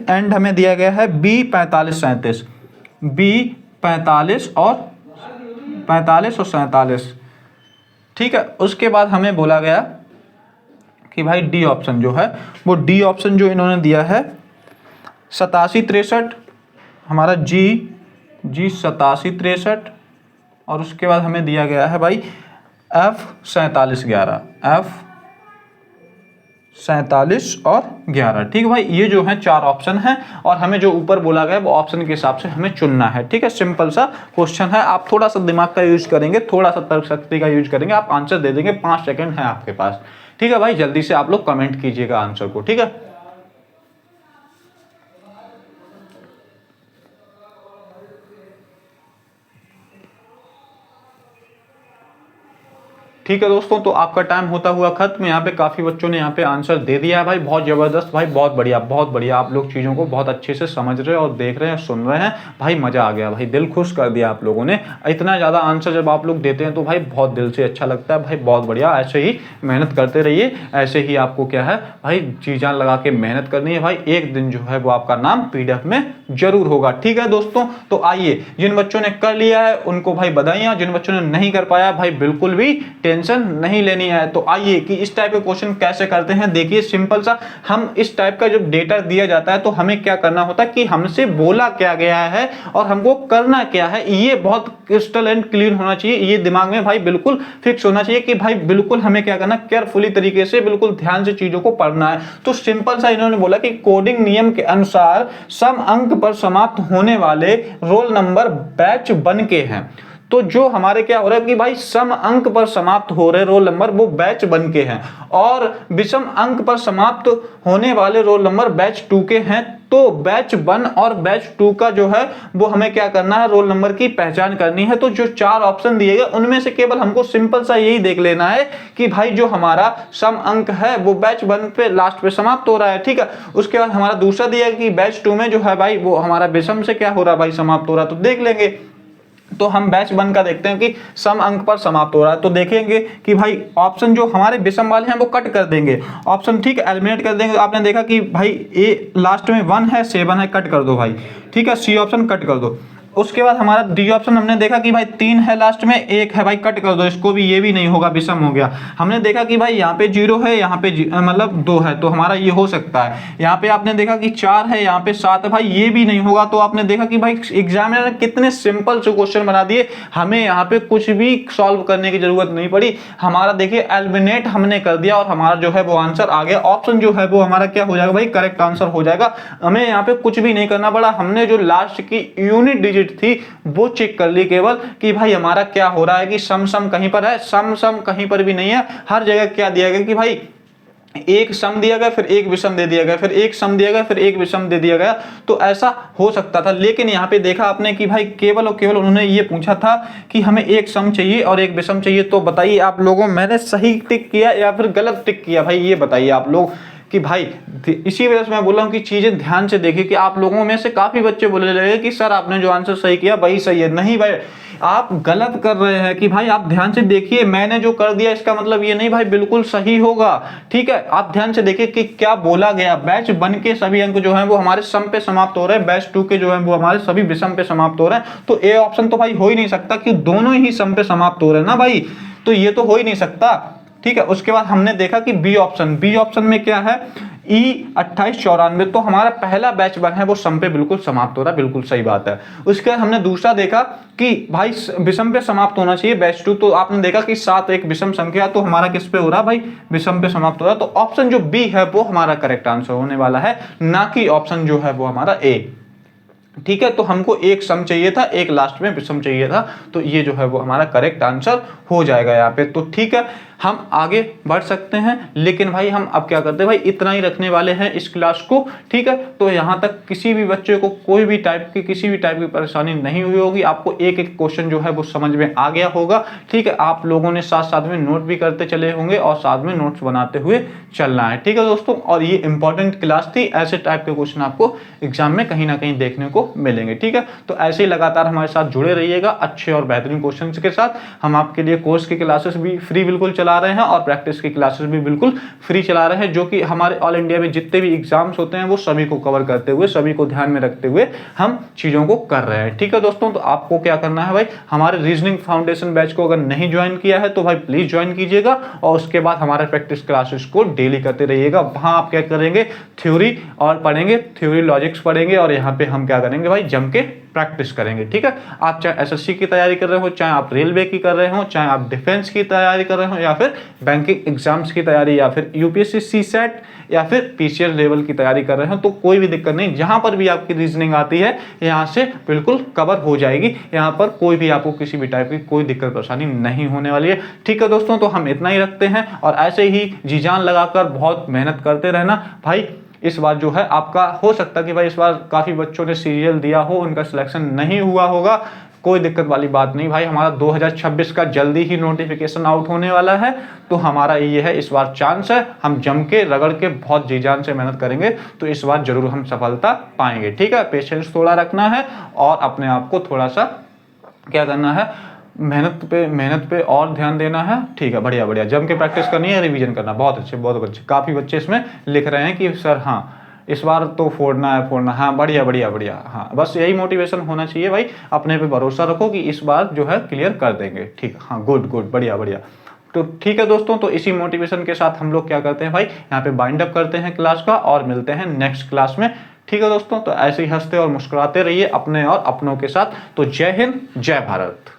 एंड हमें दिया गया है बी 4537, और 47, ठीक है। उसके बाद हमें बोला गया कि भाई डी ऑप्शन जो है वो, डी ऑप्शन जो इन्होंने दिया है 8763, हमारा जी 8763, और उसके बाद हमें दिया गया है भाई एफ 47 और 11, ठीक है भाई। ये जो है 4 ऑप्शन हैं और हमें जो ऊपर बोला गया वो ऑप्शन के हिसाब से हमें चुनना है, ठीक है। सिंपल सा क्वेश्चन है, आप थोड़ा सा दिमाग का यूज करेंगे, थोड़ा सा तर्क शक्ति का यूज करेंगे, आप आंसर दे देंगे। 5 सेकंड है आपके पास, ठीक है भाई। जल्दी से आप लोग कमेंट कीजिएगा आंसर को, ठीक है। ठीक है दोस्तों, तो आपका टाइम होता हुआ खत्म। यहाँ पे काफी बच्चों ने यहाँ पे आंसर दे दिया है भाई, बहुत जबरदस्त भाई, बहुत बढ़िया बहुत बढ़िया। आप लोग चीजों को बहुत अच्छे से समझ रहे और देख रहे हैं, सुन रहे हैं भाई, मजा आ गया भाई, दिल खुश कर दिया आप लोगों ने। इतना ज्यादा आंसर जब आप लोग देते हैं तो भाई बहुत दिल से अच्छा लगता है भाई, बहुत बढ़िया। ऐसे ही मेहनत करते रहिए, ऐसे ही आपको क्या है भाई जी जान लगा के मेहनत करनी है भाई, एक दिन जो है वो आपका नाम PDF में जरूर होगा। ठीक है दोस्तों, तो आइए, जिन बच्चों ने कर लिया है उनको भाई बधाइयां, जिन बच्चों ने नहीं कर पाया भाई बिल्कुल भी टेंशन नहीं लेनी है। तो आइए कि इस टाइप के क्वेश्चन कैसे करते हैं, देखिए सिंपल सा। हम इस टाइप का जब डेटा दिया जाता है तो हमें क्या करना होता है कि हमसे बोला क्या गया है और हमको करना क्या है, ये बहुत क्रिस्टल एंड क्लीन होना चाहिए, ये दिमाग में भाई बिल्कुल फिक्स होना चाहिए कि भाई बिल्कुल हमें क्या करना, केयरफुली तरीके से बिल्कुल ध्यान से चीजों को पढ़ना है। तो सिंपल सा इन्होंने बोला कि कोडिंग नियम के अनुसार सम अंक पर समाप्त होने वाले रोल नंबर बैच बन के हैं। तो जो हमारे क्या हो रहा है कि भाई सम अंक पर समाप्त हो रहे रोल नंबर वो बैच बन के हैं, और विषम अंक पर समाप्त होने वाले रोल नंबर बैच 2 के हैं। तो बैच 1 और बैच 2 का जो है वो हमें क्या करना है, रोल नंबर की पहचान करनी है। तो जो 4 ऑप्शन दिए गए उनमें से केवल हमको सिंपल सा यही देख लेना है कि भाई जो हमारा सम अंक है वो बैच 1 पे लास्ट पे समाप्त हो रहा है। ठीक है, उसके बाद हमारा दूसरा दिया है कि बैच 2 में जो है भाई वो हमारा विषम से क्या हो रहा है भाई, समाप्त हो रहा है। तो देख लेंगे, तो हम बैच 1 का देखते हैं कि सम अंक पर समाप्त हो रहा है। तो देखेंगे कि भाई ऑप्शन जो हमारे विषम वाले हैं वो कट कर देंगे, ऑप्शन ठीक है एलिमिनेट कर देंगे। आपने देखा कि भाई ए लास्ट में 1 है 7 है, कट कर दो भाई। ठीक है, सी ऑप्शन कट कर दो। उसके बाद हमारा डी ऑप्शन हमने देखा कि भाई 3 है लास्ट में, 1 है भाई, कट कर दो इसको भी, ये भी नहीं होगा, विषम हो गया। हमने देखा कि भाई यहाँ पे 0 है, यहाँ पे मतलब 2 है, तो हमारा ये हो सकता है। यहाँ पे आपने देखा कि 4 है, यहाँ पे 7 है भाई, ये भी नहीं होगा। तो आपने देखा कि भाई एग्जामिनर ने कितने सिंपल से क्वेश्चन बना दिए, हमें यहाँ पे कुछ भी सॉल्व करने की जरूरत नहीं पड़ी। हमारा देखिए एलिमिनेट हमने कर दिया और हमारा जो है वो आंसर आ गया। ऑप्शन जो है वो हमारा क्या हो जाएगा भाई, करेक्ट आंसर हो जाएगा। हमें यहाँ पे कुछ भी नहीं करना पड़ा, हमने जो लास्ट की यूनिट डिजिट थी वो चेक कर ली केवल कि भाई हमारा क्या हो रहा है कि सम सम कहीं पर है, सम सम कहीं पर भी नहीं है। हर जगह क्या दिया गया कि भाई एक सम दिया गया, फिर एक विषम दे दिया गया, फिर एक सम दिया गया, फिर एक विषम दे दिया गया। तो ऐसा हो सकता था, लेकिन यहाँ पे देखा आपने कि भाई केवल और केवल उन्होंने ये पूछा था कि हमें एक सम चाहिए और एक विषम चाहिए। तो बताइए आप लोगों, मैंने सही टिक किया या फिर गलत टिक किया भाई, ये बताइए आप लोग कि भाई। इसी वजह से मैं बोल रहा हूँ कि चीजें ध्यान से देखिए कि आप लोगों में से काफी बच्चे बोलने लगे कि सर आपने जो आंसर सही किया वही सही है। नहीं भाई, आप गलत कर रहे हैं कि भाई आप ध्यान से देखिए, मैंने जो कर दिया इसका मतलब ये नहीं भाई बिल्कुल सही होगा। ठीक है, आप ध्यान से देखिए कि क्या बोला गया। बैच 1 के सभी अंक जो है वो हमारे सम पे समाप्त हो रहे हैं, बैच 2 के जो है वो हमारे सभी विषम पे समाप्त हो रहे हैं। तो ए ऑप्शन तो भाई हो ही नहीं सकता कि दोनों ही सम पे समाप्त हो रहे हैं ना भाई, तो ये तो हो ही नहीं सकता। ठीक है, उसके बाद हमने देखा कि बी ऑप्शन में क्या है, E2894। तो हमारा पहला बैच 1 है वो सम पे बिल्कुल समाप्त हो रहा है, बिल्कुल सही बात है। उसके बाद हमने दूसरा देखा कि भाई विषम पे समाप्त होना चाहिए बैच 2। तो आपने देखा कि 7 एक विषम संख्या, तो हमारा किस पे हो रहा है भाई, विषम पे समाप्त हो रहा है। तो ऑप्शन जो बी है वो हमारा करेक्ट आंसर होने वाला है, ना कि ऑप्शन जो है वो हमारा ए। ठीक है, तो हमको एक सम चाहिए था, एक लास्ट में विषम चाहिए था, तो ये जो है वो हमारा करेक्ट आंसर हो जाएगा यहाँ पे। तो ठीक है, हम आगे बढ़ सकते हैं, लेकिन भाई हम अब क्या करते हैं भाई, इतना ही रखने वाले हैं इस क्लास को। ठीक है, तो यहाँ तक किसी भी बच्चे को कोई भी टाइप की किसी भी टाइप की परेशानी नहीं हुई होगी, आपको एक एक क्वेश्चन जो है वो समझ में आ गया होगा। ठीक है, आप लोगों ने साथ साथ में नोट भी करते चले होंगे और साथ में नोट्स बनाते हुए चलना है। ठीक है दोस्तों, और ये इंपॉर्टेंट क्लास थी, ऐसे टाइप के क्वेश्चन आपको एग्जाम में कहीं ना कहीं देखने को मिलेंगे। ठीक है, तो ऐसे ही लगातार हमारे साथ जुड़े रहिएगा अच्छे और बेहतरीन क्वेश्चन के साथ। हम आपके लिए कोर्स की क्लासेस भी फ्री बिल्कुल चला रहे हैं और प्रैक्टिस की क्लासेस भी बिल्कुल फ्री चला रहे हैं, जो कि हमारे ऑल इंडिया में जितने भी एग्जाम्स होते हैं वो सभी को कवर करते हुए, सभी को ध्यान में रखते हुए हम चीजों को कर रहे हैं। ठीक है दोस्तों, तो आपको क्या करना है भाई, हमारे रीजनिंग फाउंडेशन बैच को अगर नहीं ज्वाइन किया है तो भाई प्लीज ज्वाइन कीजिएगा, और उसके बाद हमारे प्रैक्टिस क्लासेस को डेली करते रहिएगा। वहां आप क्या करेंगे, थ्योरी और पढ़ेंगे, थ्योरी लॉजिक्स पढ़ेंगे, और यहाँ पे हम क्या करेंगे भाई, जम के प्रैक्टिस करेंगे। ठीक है, आप चाहे एसएससी की तैयारी कर रहे हो, चाहे आप रेलवे की कर रहे हो, चाहे आप डिफेंस की तैयारी कर रहे हो, या फिर बैंकिंग एग्जाम्स की तैयारी, या फिर यूपीएससी सीसेट या फिर पीसीएस लेवल की तैयारी कर रहे हो, तो कोई भी दिक्कत नहीं। जहां पर भी आपकी रीजनिंग आती है यहाँ से बिल्कुल कवर हो जाएगी, यहाँ पर कोई भी आपको किसी भी टाइप की कोई दिक्कत परेशानी नहीं होने वाली है। ठीक है दोस्तों, तो हम इतना ही रखते हैं, और ऐसे ही जी जान लगाकर बहुत मेहनत करते रहना भाई। इस बार जो है आपका हो सकता है कि भाई इस बार काफी बच्चों ने सीरियल दिया हो, उनका सिलेक्शन नहीं हुआ होगा, कोई दिक्कत वाली बात नहीं भाई, हमारा 2026 का जल्दी ही नोटिफिकेशन आउट होने वाला है। तो हमारा ये है इस बार चांस है, हम जम के रगड़ के बहुत जी जान से मेहनत करेंगे तो इस बार जरूर हम सफलता पाएंगे। ठीक है, पेशेंस थोड़ा रखना है और अपने आप को थोड़ा सा क्या करना है, मेहनत पे और ध्यान देना है। ठीक है, बढ़िया बढ़िया, जम के प्रैक्टिस करनी है, रिवीजन करना। बहुत अच्छे बहुत अच्छे, काफ़ी बच्चे इसमें लिख रहे हैं कि सर हाँ इस बार तो फोड़ना है फोड़ना। हाँ बढ़िया बढ़िया बढ़िया, हाँ बस यही मोटिवेशन होना चाहिए भाई, अपने पे भरोसा रखो कि इस बार जो है क्लियर कर देंगे। ठीक, हाँ गुड गुड, बढ़िया बढ़िया। तो ठीक है दोस्तों, तो इसी मोटिवेशन के साथ हम लोग क्या करते हैं भाई, यहाँ पे बाइंड अप करते हैं क्लास का और मिलते हैं नेक्स्ट क्लास में। ठीक है दोस्तों, तो ऐसे ही हंसते और मुस्कुराते रहिए अपने और अपनों के साथ। तो जय हिंद, जय भारत।